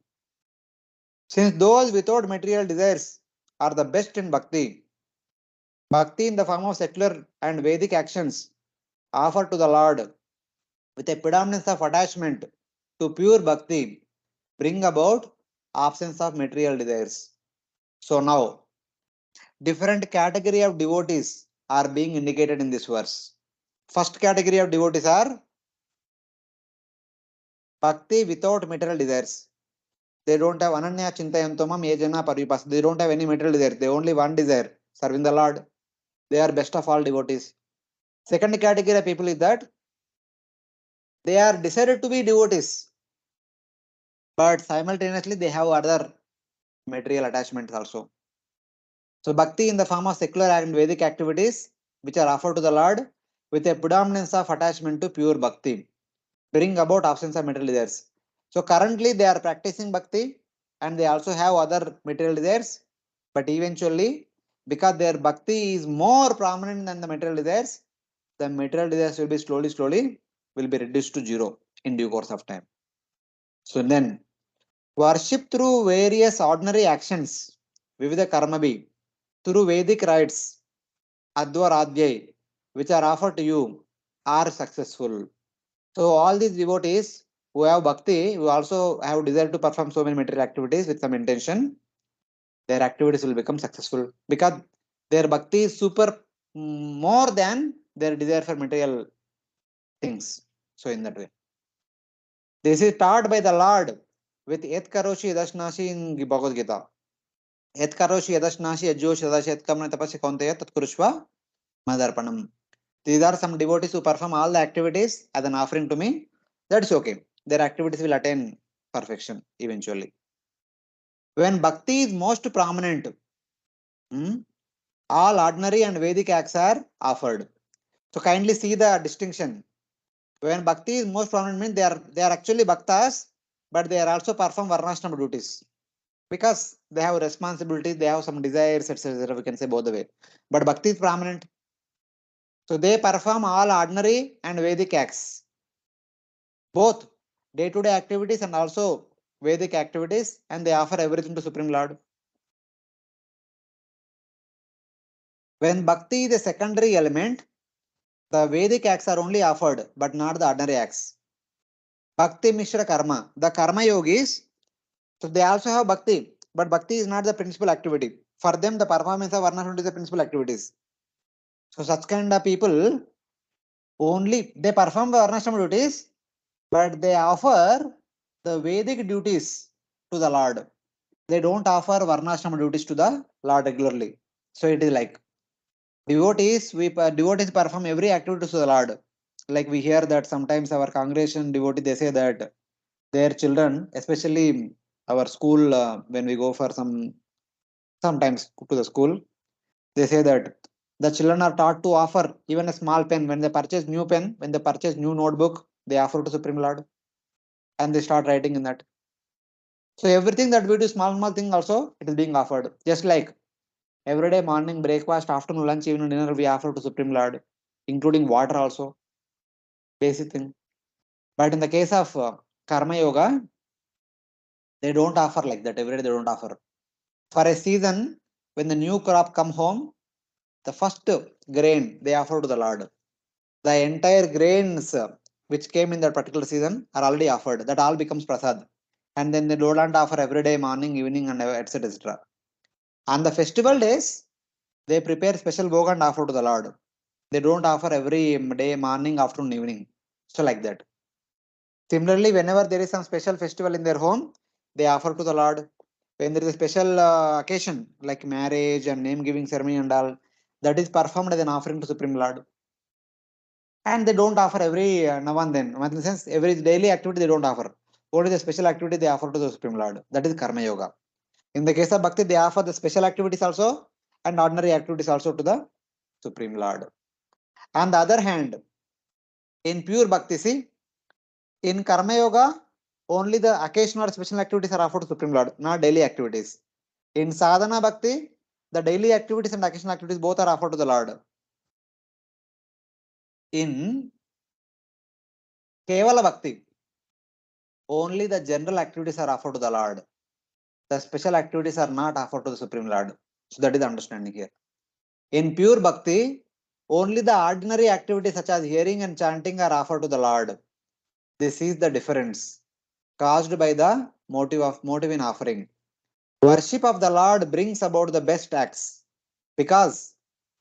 Since those without material desires are the best in bhakti, bhakti in the form of secular and Vedic actions offered to the Lord with a predominance of attachment to pure bhakti bring about absence of material desires. So now, different category of devotees are being indicated in this verse. First category of devotees are bhakti without material desires. They don't have ananya chintayantomam yajana paripas. They don't have any material desire. They only one desire, serving the Lord. They are best of all devotees. Second category of people is that they are decided to be devotees, but simultaneously they have other material attachments also. So bhakti in the form of secular and Vedic activities which are offered to the Lord with a predominance of attachment to pure bhakti bring about absence of material desires. So currently they are practicing bhakti and they also have other material desires, but eventually because their bhakti is more prominent than the material desires, the material desires will be slowly will be reduced to zero in due course of time. So then worship through various ordinary actions, Vivida Karmabi, through Vedic rites, Advaradhyay, which are offered to you, are successful. So all these devotees who have bhakti, who also have desire to perform so many material activities with some intention, their activities will become successful because their bhakti is more than their desire for material things. So in that way, this is taught by the Lord with Et Karoshi Yadashnashi in Bhagavad Gita. Et Karoshi Yadashnashi Ajosh Yadash Kamna Tapasya Konteya Tatkurushva Madarpanam. These are some devotees who perform all the activities as an offering to me. That's okay. Their activities will attain perfection eventually. When bhakti is most prominent, all ordinary and Vedic acts are offered. So kindly see the distinction. When bhakti is most prominent, means they are actually bhaktas, but they are also perform varnashrama duties because they have responsibilities, they have some desires, etc. We can say both the way. But bhakti is prominent, so they perform all ordinary and Vedic acts, both day-to-day activities and also Vedic activities, and they offer everything to Supreme Lord. When bhakti is a secondary element, the Vedic acts are only offered, but not the ordinary acts. Bhakti Mishra Karma. The Karma Yogis, so they also have Bhakti, but Bhakti is not the principal activity. For them, the performance of Varnashram is the principal activities. So such kind of people, only they perform the Varnashram duties, but they offer the Vedic duties to the Lord. They don't offer Varnashram duties to the Lord regularly. So it is like devotees perform every activity to the Lord. Like we hear that sometimes our congregation devotee, they say that their children, especially our school, when we go for sometimes to the school, they say that the children are taught to offer even a small pen. When they purchase new pen, when they purchase new notebook, they offer to Supreme Lord and they start writing in that. So everything that we do, small thing also, it is being offered. Just like every day morning breakfast, afternoon lunch, evening dinner, we offer to Supreme Lord, including water also, basic thing. But in the case of Karma Yoga, they don't offer like that. Every day they don't offer. For a season, when the new crop come home, the first grain they offer to the Lord. The entire grains which came in that particular season are already offered. That all becomes prasad. And then they don't offer every day, morning, evening, and etc. etc. On the festival days, they prepare special bhog and offer to the Lord. They don't offer every day, morning, afternoon, evening. So like that. Similarly, whenever there is some special festival in their home, they offer to the Lord. When there is a special occasion like marriage and name giving ceremony and all, that is performed as an offering to Supreme Lord. And they don't offer every now and then. In the sense, every daily activity they don't offer. Only the special activity they offer to the Supreme Lord. That is Karma Yoga. In the case of Bhakti, they offer the special activities also and ordinary activities also to the Supreme Lord. On the other hand, in pure Bhakti, see, in Karma Yoga, only the occasional or special activities are offered to Supreme Lord, not daily activities. In Sadhana Bhakti, the daily activities and occasional activities both are offered to the Lord. In Kevala Bhakti, only the general activities are offered to the Lord. The special activities are not offered to the Supreme Lord. So that is the understanding here. In pure Bhakti, only the ordinary activities such as hearing and chanting are offered to the Lord. This is the difference caused by the motive in offering. Worship of the Lord brings about the best acts because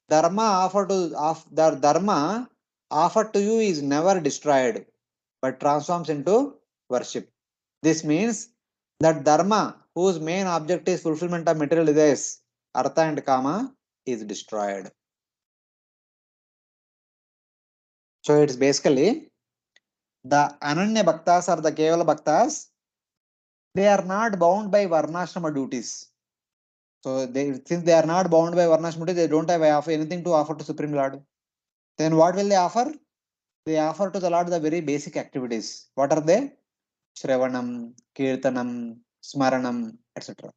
the dharma offered to you is never destroyed but transforms into worship. This means that dharma, whose main object is fulfillment of material desires, artha and kama, is destroyed. So it's basically the Ananya Bhaktas or the Kevala Bhaktas, they are not bound by Varnashrama duties. So since they are not bound by Varnashrama duties, they don't have anything to offer to Supreme Lord. Then what will they offer? They offer to the Lord the very basic activities. What are they? Shravanam, Kirtanam, Smaranam, etc.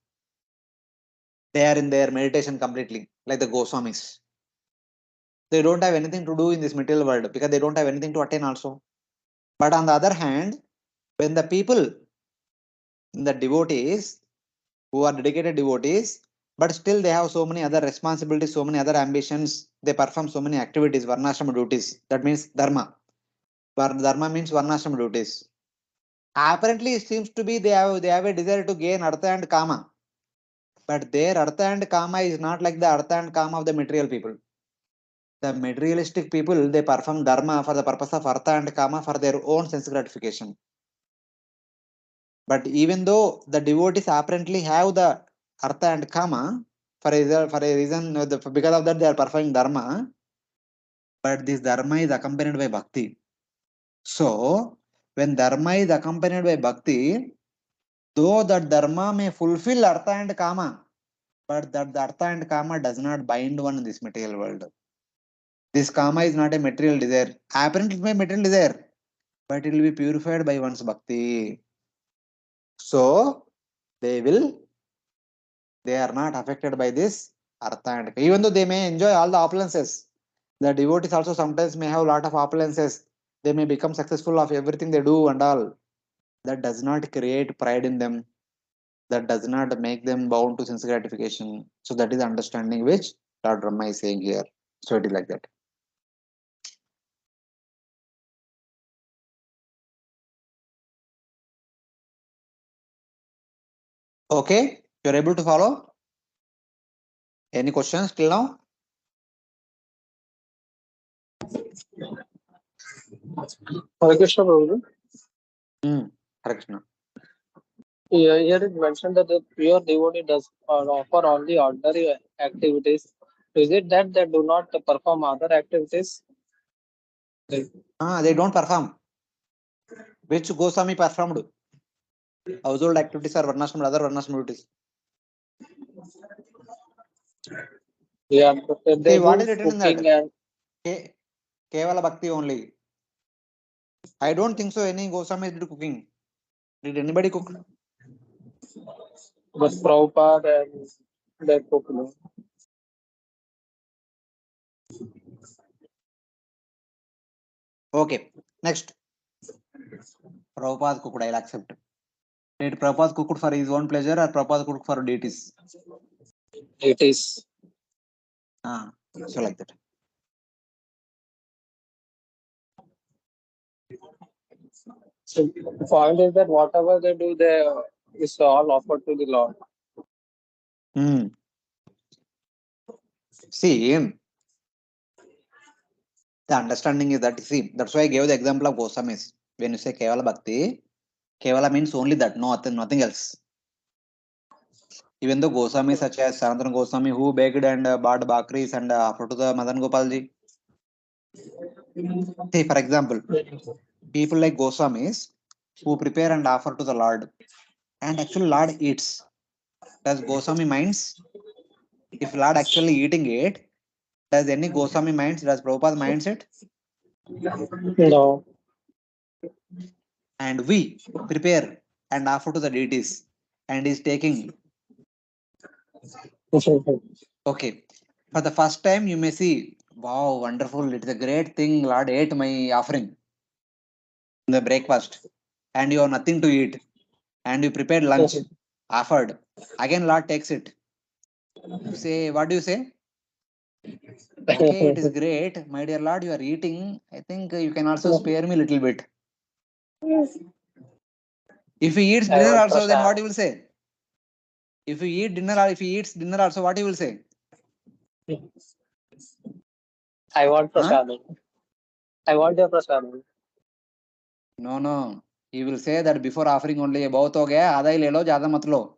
They are in their meditation completely, like the Goswamis. They don't have anything to do in this material world because they don't have anything to attain also. But on the other hand, when the people, the devotees, who are dedicated devotees, but still they have so many other responsibilities, so many other ambitions, they perform so many activities, Varnashrama duties. That means Dharma. Dharma means Varnashrama duties. Apparently, it seems to be they have a desire to gain Artha and Kama. But their Artha and Kama is not like the Artha and Kama of the material people. The materialistic people, they perform Dharma for the purpose of Artha and Kama for their own sense gratification. But even though the devotees apparently have the Artha and Kama, for a reason, because of that they are performing Dharma, but this Dharma is accompanied by Bhakti. So, when Dharma is accompanied by Bhakti, though that Dharma may fulfill Artha and Kama, but that the artha and kama does not bind one in this material world. This kama is not a material desire. Apparently, it may be material desire, but it will be purified by one's bhakti. So they are not affected by this artha and kama. Even though they may enjoy all the opulences, the devotees also sometimes may have a lot of opulences. They may become successful of everything they do and all. That does not create pride in them. That does not make them bound to sense gratification. So that is the understanding which Lord Brahma is saying here. So it is like that. Okay, you're able to follow? Any questions till now? Hare Krishna, Prabhuji. Hare Krishna. Here it mentioned that the pure devotee does offer only ordinary activities. Is it that they do not perform other activities? They don't perform. Which Goswami performed? Household activities or varnashram, other varnashram duties. Yeah, but they See, what do is written in cooking that? and Kevala Bhakti only. I don't think so any Goswami did cooking. Did anybody cook? but Prabhupada and they cook. No? Okay, next. Prabhupada cooked, I'll accept. Did Prabhupada cooked for his own pleasure or Prabhupada cooked for deities? It is. So like that. So the point is that whatever they do, they is all offered to the Lord. See, the understanding is that, see, that's why I gave the example of Goswamis. When you say Kevala Bhakti, Kevala means only that, nothing else. Even though Goswamis such as Sanatana Goswami who baked and bought bakris and offered to the Madan Gopalji. See, for example, people like Goswamis who prepare and offer to the Lord, and actually Lord eats. Does Goswami minds? If Lord actually eating it, does any Goswami minds? Does Prabhupada minds it? No. And we prepare and offer to the deities, and is taking. Okay, for the first time you may see, wow, wonderful! It's a great thing. Lord ate my offering in the breakfast, and you have nothing to eat, and you prepared lunch, offered. Again, Lord takes it. You say, what do you say? Okay, it is great, my dear Lord. You are eating. I think you can also spare me a little bit. If he eats dinner also, then what you will say? If you eat dinner or if he eats dinner also, what you will say? I want prasadam. I want your prasadam. No. He will say that before offering only, बहुत हो गया, आधा ही ले लो, ज़्यादा मत लो.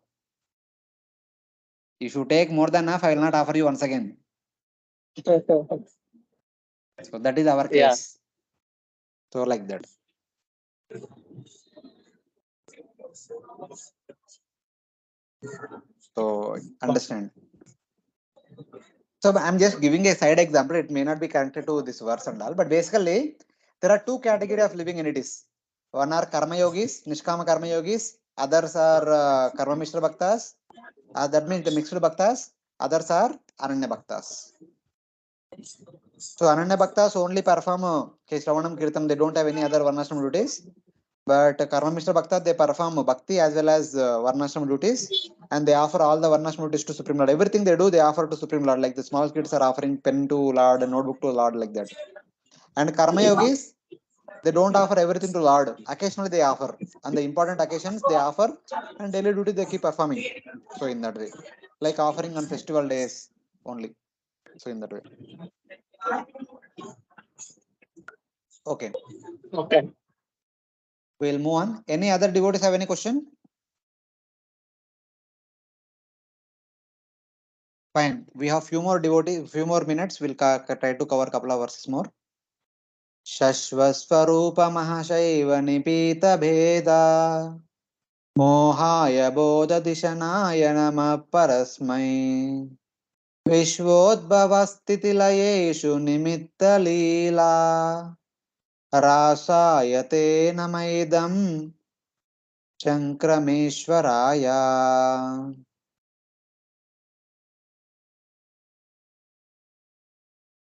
If you take more than enough, I will not offer you once again. So that is our case. So like that. So understand. So I'm just giving a side example. It may not be connected to this verse and all, but basically there are two categories of living entities. One are karma yogis, nishkama karma yogis. Others are karma mishra bhaktas. That means the mixed bhaktas. Others are ananya bhaktas. So ananya bhaktas only perform Shravanam Kirtan. They don't have any other varnashram duties. But karma mishra bhaktas, they perform bhakti as well as varnashram duties. And they offer all the varnashram duties to Supreme Lord. Everything they do, they offer to Supreme Lord. Like the small kids are offering pen to Lord, notebook to Lord, like that. And karma yogis, they don't offer everything to Lord. Occasionally they offer. On the important occasions, they offer. And daily duty, they keep performing. So in that way. Like offering on festival days only. So in that way. Okay. We'll move on. Any other devotees have any question? Fine. We have few more devotees, few more minutes. We'll try to cover a couple of verses more. Shashvaswarupa Mahashaiva Nipita Bheda मोहाय बोधदिशनाय नमः परस्मै विश्वोद्भवस्थितिलयेषु निमित्तलीला रासाय ते नम इदं शङ्क्रमेश्वराय.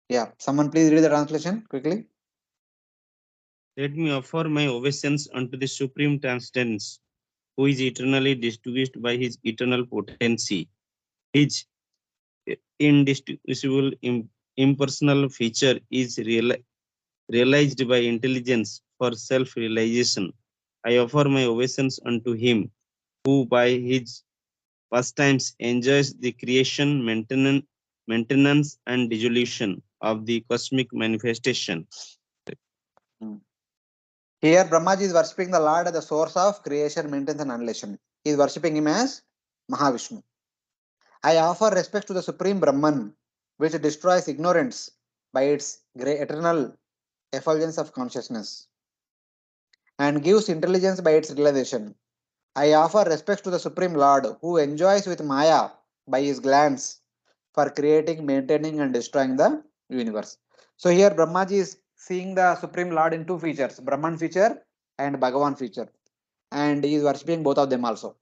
Yeah, someone please read the translation quickly. Let me offer my obeisance unto the Supreme Transcendence, who is eternally distinguished by his eternal potency. His indistinguishable impersonal feature is realized by intelligence for self-realization. I offer my obeisance unto him, who by his pastimes enjoys the creation, maintenance and dissolution of the cosmic manifestation. Here Brahmaji is worshipping the Lord as the source of creation, maintenance and annihilation. He is worshipping him as Mahavishnu. I offer respect to the Supreme Brahman, which destroys ignorance by its eternal effulgence of consciousness and gives intelligence by its realization. I offer respect to the Supreme Lord, who enjoys with Maya by his glance for creating, maintaining and destroying the universe. So here Brahmaji is seeing the Supreme Lord in two features, Brahman feature and Bhagavan feature, and he is worshipping both of them also.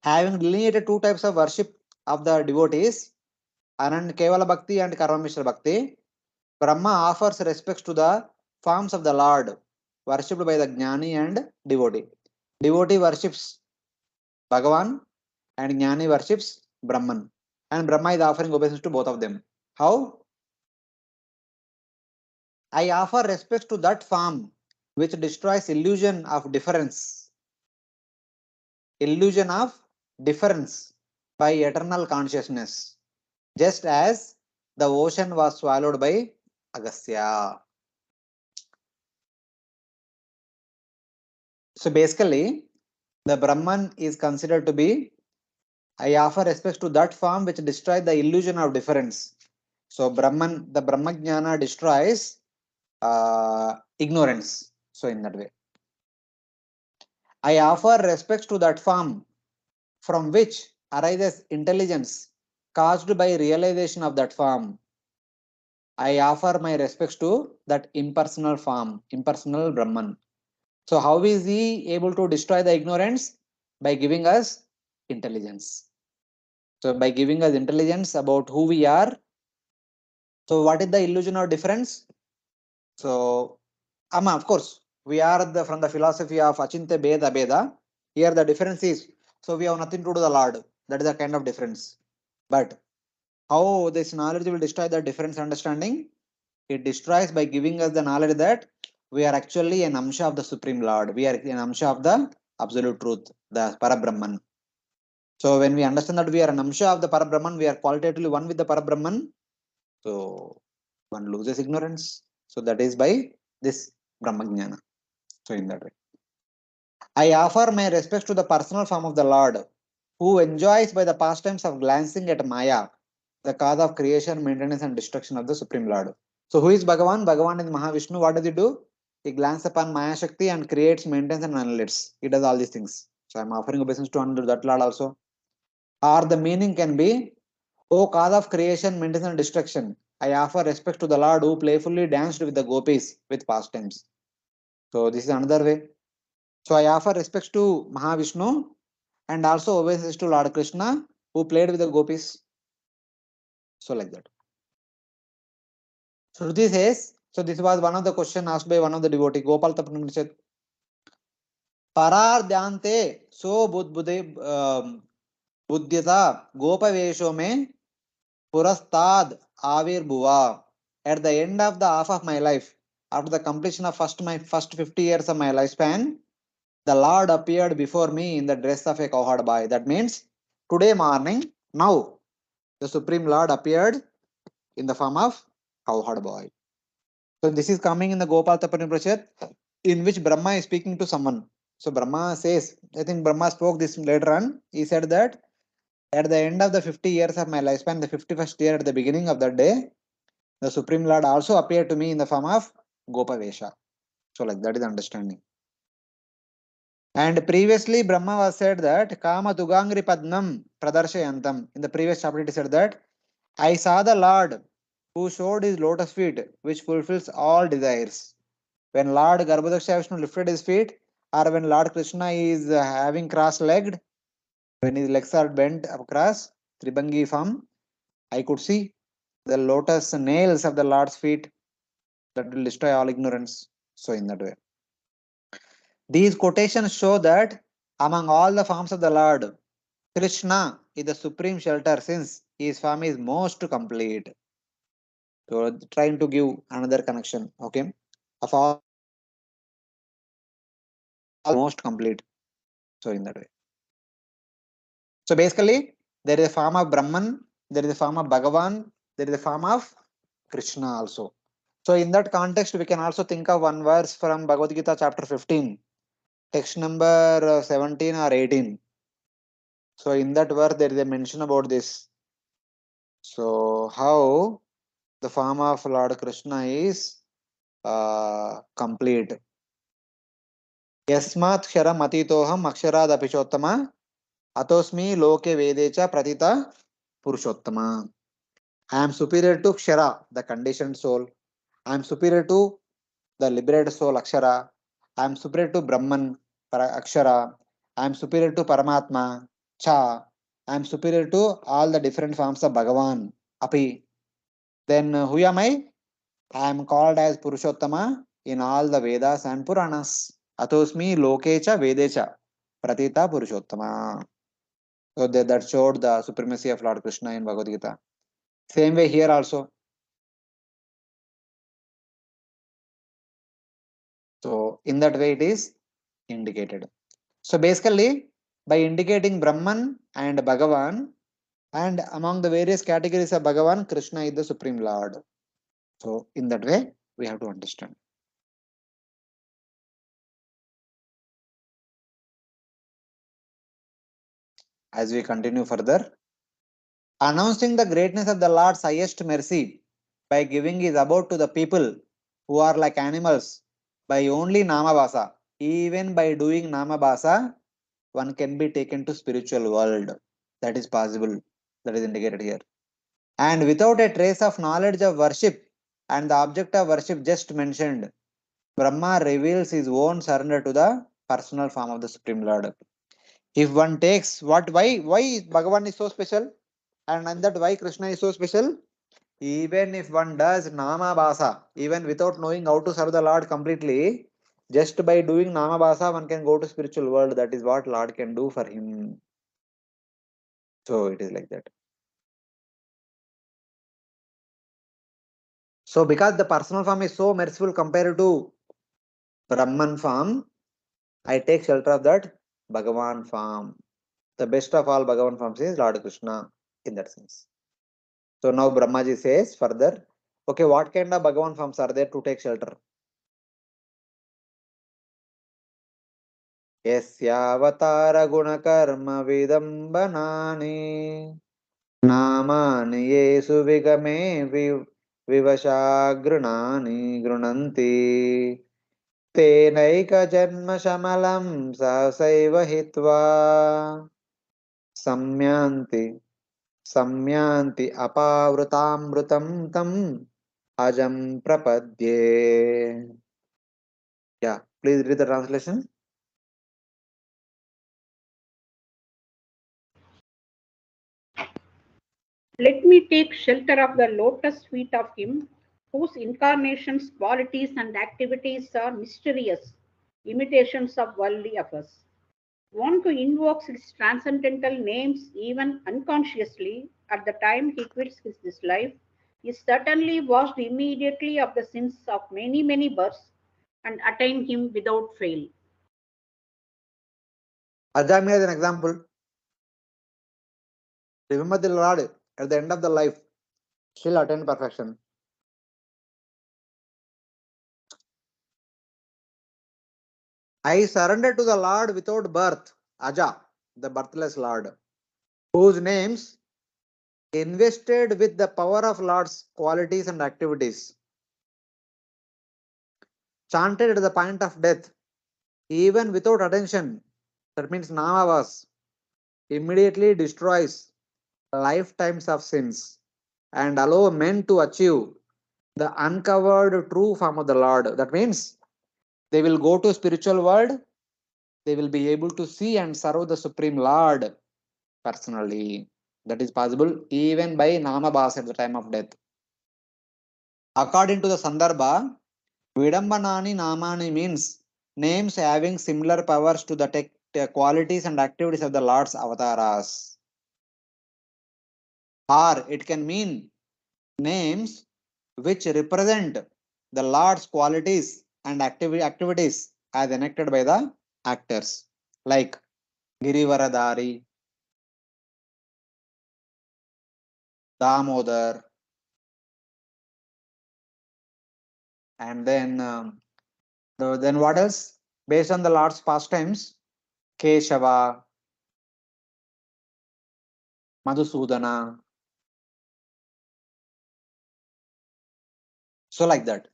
Having delineated two types of worship of the devotees, Anand Kevala Bhakti and Karma Mishra Bhakti, Brahma offers respects to the forms of the Lord, worshipped by the Jnani and devotee. Devotee worships Bhagavan and Jnani worships Brahman. And Brahma is offering obeisance to both of them. How? I offer respects to that form which destroys illusion of difference. Illusion of difference by eternal consciousness. Just as the ocean was swallowed by Agastya. So basically, the Brahman is considered to be, I offer respects to that form which destroys the illusion of difference. So Brahman, the Brahmajnana destroys ignorance. So in that way, I offer respects to that form from which arises intelligence caused by realization of that form. I offer my respects to that impersonal form, impersonal Brahman. So how is he able to destroy the ignorance? By giving us intelligence. So by giving us intelligence about who we are. So what is the illusion of difference? So of course, we are from the philosophy of Achinte Beda Beda. Here the difference is, so we have nothing to do with the Lord. That is the kind of difference. But how this knowledge will destroy the difference understanding? It destroys by giving us the knowledge that we are actually an Amsha of the Supreme Lord. We are an Amsha of the Absolute Truth, the Parabrahman. So when we understand that we are an Amsha of the Parabrahman, we are qualitatively one with the Parabrahman. So one loses ignorance. So that is by this Brahmajnana. So in that way, I offer my respects to the personal form of the Lord, who enjoys by the pastimes of glancing at Maya, the cause of creation, maintenance and destruction of the Supreme Lord. So who is Bhagavan? Bhagavan is Mahavishnu. What does he do? He glances upon Maya Shakti and creates, maintains and annihilates. He does all these things. So I am offering obeisance to under that Lord also. Or the meaning can be, O cause of creation, maintenance and destruction, I offer respect to the Lord who playfully danced with the gopis with pastimes. So this is another way. So I offer respects to Mahavishnu and also obeisance to Lord Krishna who played with the gopis. So like that. Shruti says, so this was one of the questions asked by one of the devotee, Gopal Tapnam said, Parardhyante so buddhyata gopavesho me purastad avirbhuva. At the end of the half of my life, after the completion of my first 50 years of my lifespan, the Lord appeared before me in the dress of a cowherd boy. That means today morning, now the Supreme Lord appeared in the form of cowherd boy. So this is coming in the Gopal Tapani in which Brahma is speaking to someone. So Brahma says, I think Brahma spoke this later on. He said that at the end of the 50 years of my lifespan, the 51st year at the beginning of that day, the Supreme Lord also appeared to me in the form of Gopavesha. So like that is understanding. And previously, Brahma was said that Kama Tugangri Padnam Pradarshayantam. In the previous chapter, it said that I saw the Lord who showed his lotus feet, which fulfills all desires. When Lord Garbhodakasayi Vishnu lifted his feet, or when Lord Krishna is having cross-legged, when his legs are bent across, Tribangi form, I could see the lotus nails of the Lord's feet that will destroy all ignorance. So, in that way. These quotations show that among all the forms of the Lord, Krishna is the supreme shelter since his form is most complete. So, trying to give another connection, okay, of all most complete. So, in that way. So, basically, there is a form of Brahman, there is a form of Bhagavan, there is a form of Krishna also. So, in that context, we can also think of one verse from Bhagavad Gita, chapter 15, text number 17 or 18. So, in that verse, there is a mention about this. So, how the form of Lord Krishna is complete. Yasmat ksharam atitoham aksharad apichottama atosmi loke vedecha pratita purushottama. I am superior to Kshara, the conditioned soul. I am superior to the liberated soul, Akshara. I am superior to Brahman, Akshara. I am superior to Paramatma, Cha. I am superior to all the different forms of Bhagavan, Api. Then who am I? I am called as Purushottama in all the Vedas and Puranas. Atosmi Lokecha Vedecha Pratita Purushottama. So that showed the supremacy of Lord Krishna in Bhagavad Gita. Same way here also. So in that way it is indicated. So basically by indicating Brahman and Bhagavan and among the various categories of Bhagavan, Krishna is the Supreme Lord. So in that way we have to understand. As we continue further, announcing the greatness of the Lord's highest mercy by giving his abode to the people who are like animals by only Namabhasa. Even by doing Namabhasa, one can be taken to spiritual world. That is possible. That is indicated here. And without a trace of knowledge of worship and the object of worship just mentioned, Brahma reveals his own surrender to the personal form of the Supreme Lord. If one takes why Bhagavan is so special, and that why Krishna is so special, even if one does Nama Bhasa, even without knowing how to serve the Lord completely, just by doing Nama Bhasa, one can go to spiritual world. That is what Lord can do for him. So it is like that. So because the personal form is so merciful compared to Brahman form, I take shelter of that Bhagavan form. The best of all Bhagavan forms is Lord Krishna in that sense. So now Brahmaji says further, okay, what kind of Bhagavan forms are there to take shelter? Yasyavatara gunakarma vidambanani namani yesu vigame vivashagrunani grunanti तेनैकजन्मशमलं सहसैव हित्वा सम्यान्ति अपावृतामृतं तम् अजं प्रपद्ये. Yeah, please read the translation. Let me take shelter of the lotus feet of him whose incarnations, qualities, and activities are mysterious imitations of worldly affairs. One who invokes his transcendental names even unconsciously at the time he quits this life is certainly washed immediately of the sins of many, many births and attain him without fail. Ajami as an example. Remember the Lord at the end of the life, still attain perfection. I surrender to the Lord without birth, Aja, the birthless Lord, whose names invested with the power of Lord's qualities and activities, chanted at the point of death, even without attention, That means Namavas immediately destroys lifetimes of sins and allow men to achieve the uncovered true form of the Lord. That means they will go to spiritual world, they will be able to see and serve the Supreme Lord personally. That is possible even by Namabhas at the time of death. According to the Sandarbha, Vidambanani Namani means names having similar powers to the qualities and activities of the Lord's avatars. Or it can mean names which represent the Lord's qualities and activities as enacted by the actors, like Girivaradari, Damodar, and then what else? Based on the Lord's pastimes, Keshava, Madhusudana, so like that.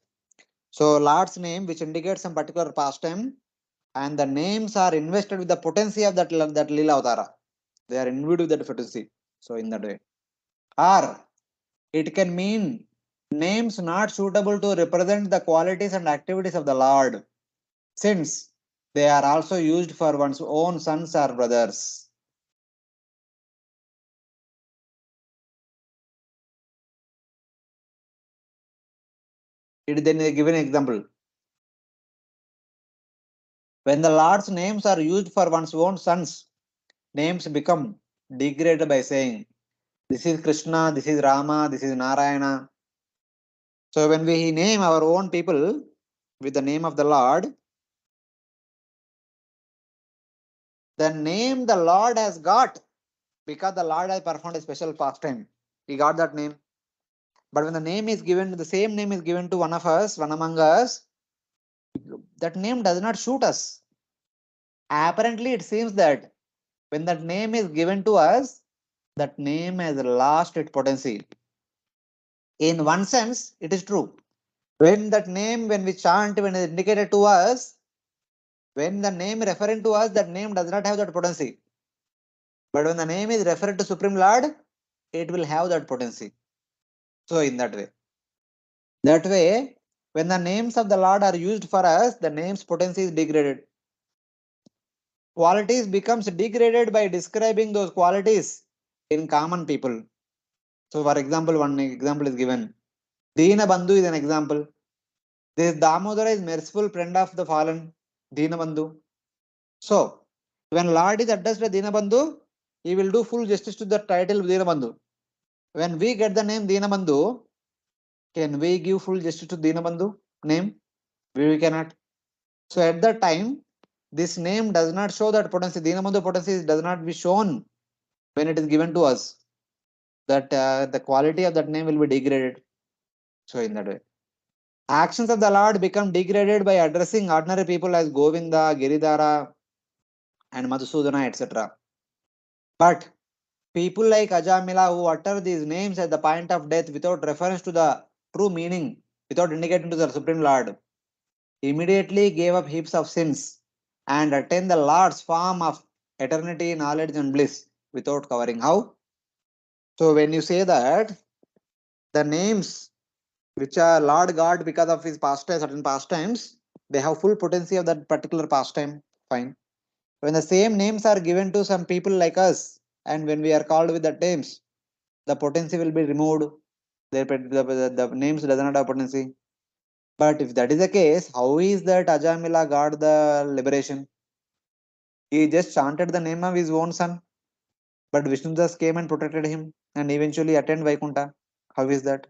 So Lord's name which indicates some particular pastime, and the names are invested with the potency of that Lila Avtara. They are imbued with that potency. So in that way. Or it can mean names not suitable to represent the qualities and activities of the Lord, since they are also used for one's own sons or brothers. It then they give an example. When the Lord's names are used for one's own sons, names become degraded by saying, this is Krishna, this is Rama, this is Narayana. So when we name our own people with the name of the Lord, the name the Lord has got because the Lord has performed a special pastime. He got that name. But when the name is given, the same name is given to one of us, one among us, that name does not suit us. Apparently, it seems that when that name is given to us, that name has lost its potency. In one sense, it is true. When that name, when we chant, when it is indicated to us, when the name referring to us, that name does not have that potency. But when the name is referred to Supreme Lord, it will have that potency. So in that way, when the names of the Lord are used for us, the name's potency is degraded. Qualities becomes degraded by describing those qualities in common people. So for example, one example is given. Dina Bandhu is an example. This Damodara is merciful friend of the fallen, Dina Bandhu. So when Lord is addressed as Dina Bandhu, he will do full justice to the title Dina Bandhu. When we get the name Dina Bandhu, can we give full justice to Dina Bandhu name? We cannot. So at that time, this name does not show that potency. Dinabandhu potency does not be shown when it is given to us. That the quality of that name will be degraded. So in that way, actions of the Lord become degraded by addressing ordinary people as Govinda, Giridhara, and Madhusudana, etc. But people like Ajamila who utter these names at the point of death without reference to the true meaning, without indicating to the Supreme Lord, immediately gave up heaps of sins and attained the Lord's form of eternity, knowledge, and bliss without covering. How? So, when you say that the names which are Lord God because of his pastime, certain pastimes, they have full potency of that particular pastime, fine. When the same names are given to some people like us, and when we are called with the names, the potency will be removed. The names does not have potency. But if that is the case, how is that Ajamila got the liberation? He just chanted the name of his own son, but Vishnu just came and protected him and eventually attained Vaikuntha. How is that?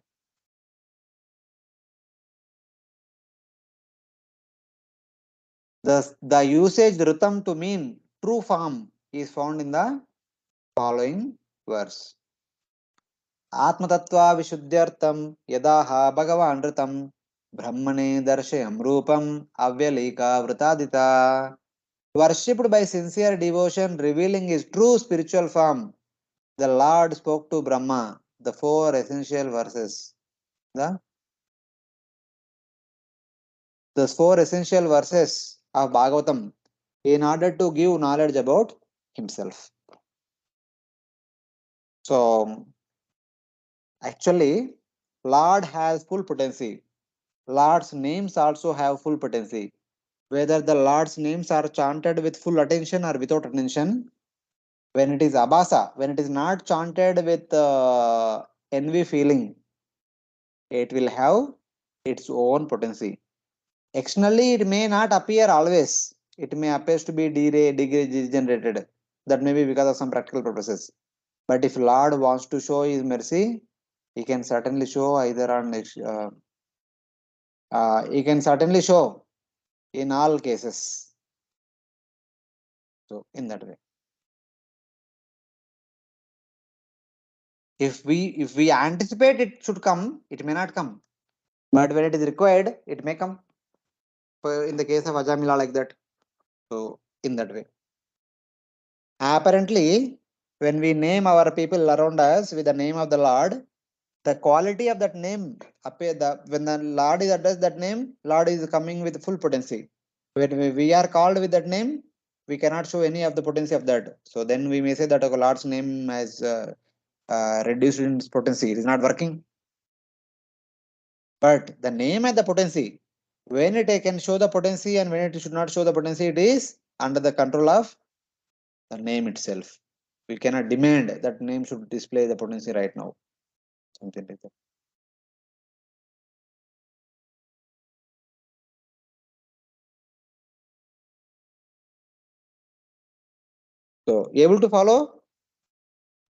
The usage Rutam to mean true form is found in the following verse. Atmatattva vishuddhyartam yadaha bhagavan ritam brahmane darshayam rupam avyalika vritadita. Worshipped by sincere devotion, revealing his true spiritual form, the Lord spoke to Brahma the four essential verses. The four essential verses of Bhagavatam in order to give knowledge about himself. So actually, Lord has full potency. Lord's names also have full potency. Whether the Lord's names are chanted with full attention or without attention, when it is abasa, when it is not chanted with envy feeling, it will have its own potency. Externally, it may not appear always. It may appear to be degenerated. That may be because of some practical purposes. But if Lord wants to show His mercy, He can certainly show either on. He can certainly show in all cases. So in that way, if we anticipate it should come, it may not come. But when it is required, it may come. In the case of Ajamila, like that. So in that way. Apparently, when we name our people around us with the name of the Lord, the quality of that name appear when the Lord is addressed that name, Lord is coming with full potency. When we are called with that name, we cannot show any of the potency of that. So then we may say that our Lord's name has reduced in its potency. It is not working. But the name and the potency, when it can show the potency and when it should not show the potency, it is under the control of the name itself. We cannot demand that name should display the potency right now. Something like that. So, able to follow?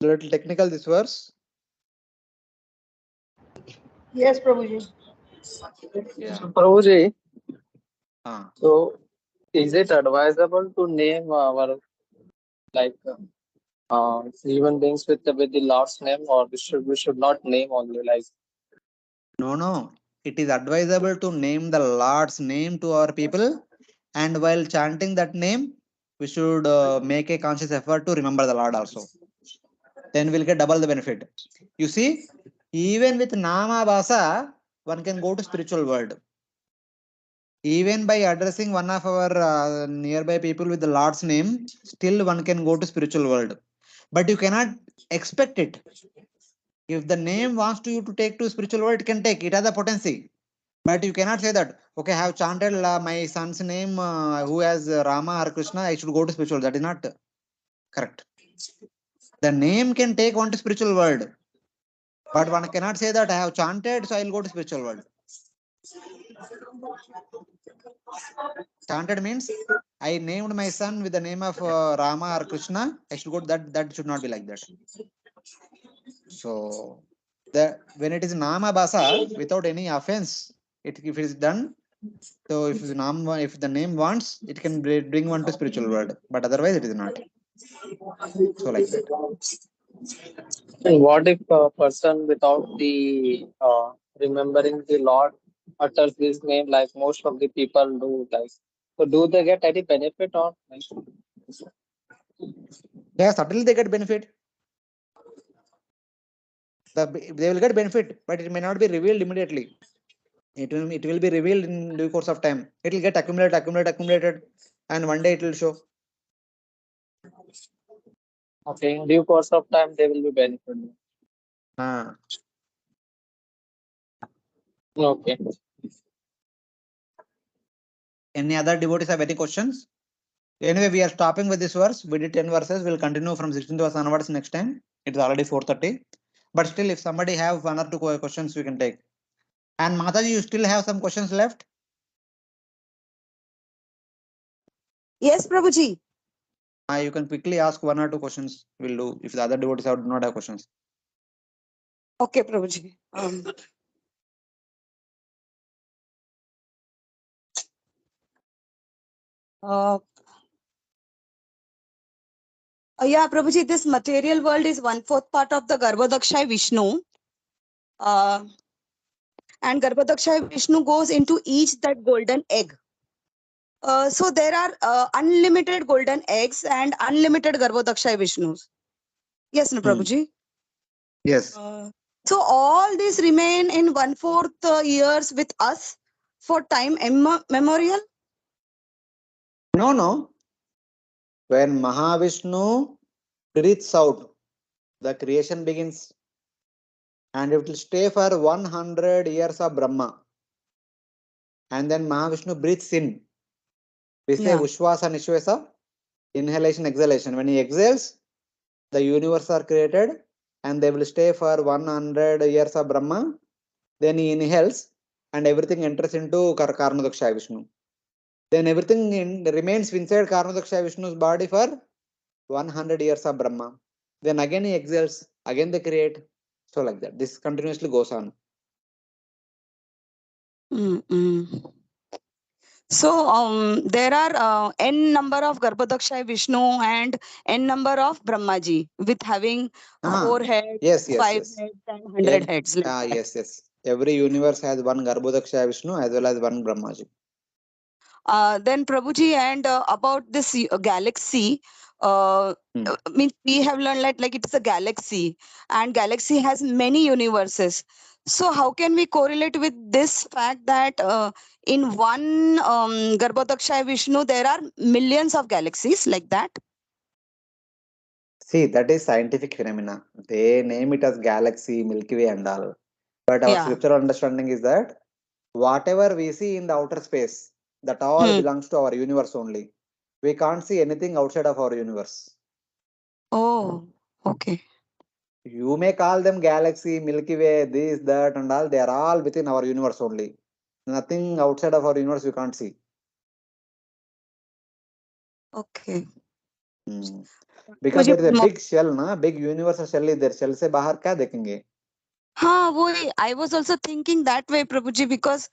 A little technical this verse. Yes, Prabhuji. Yeah. Prabhuji, Ah. so is it advisable to name our like human beings with the Lord's name, or we should not name only like? No. It is advisable to name the Lord's name to our people, and while chanting that name, we should make a conscious effort to remember the Lord also. Then we'll get double the benefit. You see, even with Nama Bhasa, one can go to spiritual world. Even by addressing one of our nearby people with the Lord's name, still one can go to spiritual world. But you cannot expect it. If the name wants to you to take to spiritual world, it can take. It has a potency. But you cannot say that, okay, I have chanted my son's name who has Rama or Krishna, I should go to spiritual. That is not correct. The name can take one to spiritual world. But one cannot say that I have chanted, so I will go to spiritual world. Chanted means I named my son with the name of Rama or Krishna. I should go. That should not be like that. So when it is Nama Basa without any offense, if it is done. So if the name wants, it can bring one to spiritual world. But otherwise, it is not. So like that. And what if a person without the remembering the Lord utters this name like most of the people do? Like, so do they get any benefit or? Yeah, certainly they get benefit. They will get benefit, but it may not be revealed immediately. It will be revealed in due course of time. It will get accumulated, and one day it will show. Okay, in due course of time, they will be benefited. Okay. Any other devotees have any questions? Anyway, we are stopping with this verse. We did 10 verses. We'll continue from 16th verse onwards next time. It's already 4:30. But still, if somebody have one or two questions, we can take. And Mataji, you still have some questions left? Yes, Prabhuji. You can quickly ask one or two questions. We'll do if the other devotees do not have questions. Okay, Prabhuji. Yeah, Prabhuji, this material world is 1/4 part of the Garbhodakasayi Vishnu. And Garbhodakasayi Vishnu goes into each that golden egg. So there are unlimited golden eggs and unlimited Garbhodakasayi Vishnus. Yes, no, Prabhuji? Yes. So all these remain in 1/4 years with us for time memorial? No. When Mahavishnu breathes out, the creation begins, and it will stay for 100 years of Brahma. And then Mahavishnu breathes in. We say Yeah. Ushvasa Nishvasa, inhalation, exhalation. When he exhales, the universe are created, and they will stay for 100 years of Brahma. Then he inhales, and everything enters into Karnadaksha Vishnu. Then everything remains inside Karnadaksha Vishnu's body for 100 years of Brahma. Then again he exhales, again they create. So like that. This continuously goes on. Mm-mm. So there are n number of Garbhodakasayi Vishnu and n number of Brahmaji with having Ah, 4 heads, yes, yes, 5 yes. heads, and 100 heads. Like that. Yes, yes. Every universe has one Garbhodakshaya Vishnu as well as one Brahmaji. Then Prabhuji, and about this galaxy, means we have learned like it's a galaxy, and galaxy has many universes. So how can we correlate with this fact that in one Garbhodakasayi Vishnu there are millions of galaxies like that? See, that is scientific phenomena. They name it as galaxy, Milky Way, and all. But our Yeah. scriptural understanding is that whatever we see in the outer space, that all belongs to our universe only. We can't see anything outside of our universe. Oh, okay. You may call them galaxy, Milky Way, this, that, and all. They are all within our universe only. Nothing outside of our universe you can't see. Okay. Because there is a मुझे big shell, na? Big universal shell is there. Shell से बाहर क्या देखेंगे? हाँ वही I was also thinking that way, Prabhuji, because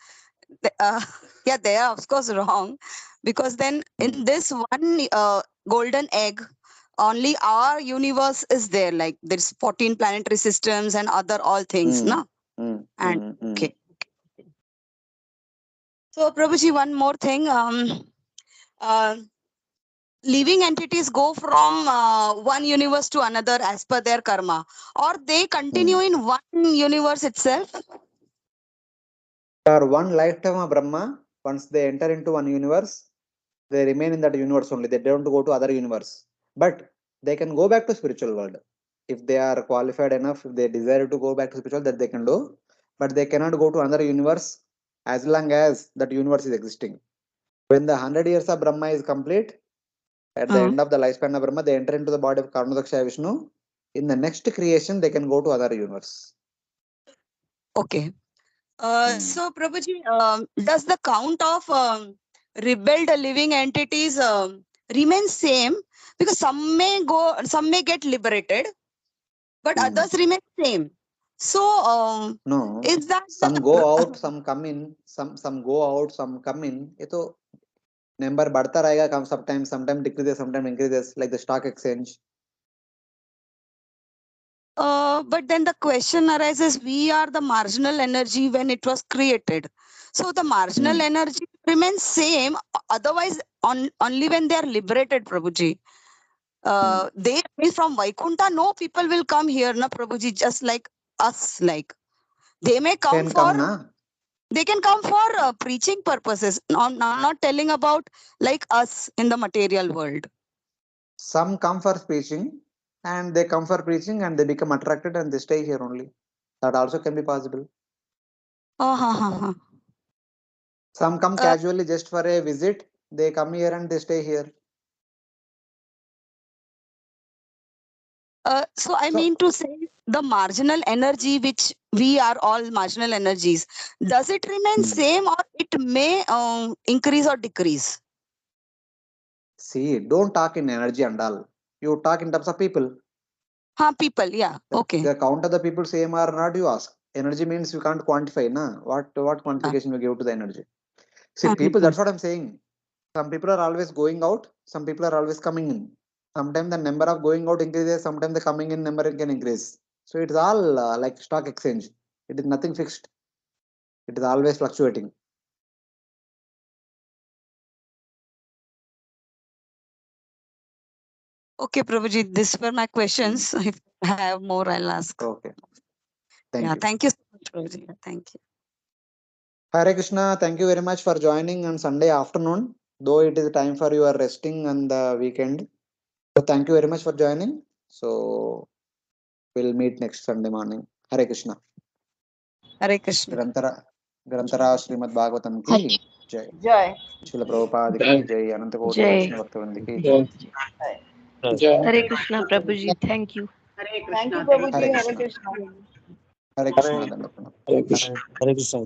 yeah, they are of course wrong, because then in this one golden egg, only our universe is there. Like there's 14 planetary systems and other all things, no? And okay. So Prabhuji, one more thing. Uh, living entities go from one universe to another as per their karma, or they continue in one universe itself? For one lifetime of Brahma, once they enter into one universe, they remain in that universe only. They don't go to other universe. But they can go back to spiritual world. If they are qualified enough, if they desire to go back to spiritual, that they can do. But they cannot go to another universe as long as that universe is existing. When the 100 years of Brahma is complete, at the end of the lifespan of Brahma, they enter into the body of Karnadaksha Vishnu. In the next creation, they can go to other universe. Okay. So, Prabhuji, does the count of rebelled living entities remain same? Because some may go, some may get liberated, but others remain same. So, No, is that some go out, some come in, some go out, some come in. ये तो number बढ़ता रहेगा. कम sometimes decreases, sometimes increases, like the stock exchange. but then the question arises: we are the marginal energy when it was created. So the marginal energy remains same. Otherwise, only when they are liberated, Prabhuji. They means from Vaikunta, no people will come here, na Prabhuji, just like us. Like they may come Can for, come na. they can come for preaching purposes. No, I'm not telling about like us in the material world. Some come for preaching, and they come for preaching, and they become attracted, and they stay here only. That also can be possible. Some come casually just for a visit. They come here and they stay here. So I mean to say, the marginal energy, which we are all marginal energies, does it remain same, or it may increase or decrease? See, don't talk in energy and all. You talk in terms of people. People, yeah. Okay. The count of the people same or not, you ask. Energy means you can't quantify, na? What quantification you give to the energy? See, people, that's what I'm saying. Some people are always going out, some people are always coming in. Sometimes the number of going out increases, sometimes the coming in number can increase. So it's all like stock exchange. It is nothing fixed. It is always fluctuating. Okay, Prabhuji, these were my questions. If I have more, I'll ask. Okay. Thank you. Thank you so much, Prabhuji. Thank you. Hare Krishna, thank you very much for joining on Sunday afternoon, though it is time for your resting on the weekend. So thank you very much for joining. So we'll meet next Sunday morning. Hare Krishna. Hare Krishna. ग्रंथरा Shrimad Bhagavatam की जय. Jai. शिल प्रभुपाद की जय. अनंत कोटि जय. वैष्णव भक्तवृंद की जय. Hare Krishna, Prabhuji. Thank you. Hare Thank you, Krishna. Thank Prabhuji. Hare Hare Krishna. Krishna. Hare Krishna. Hare Krishna. Hare Krishna.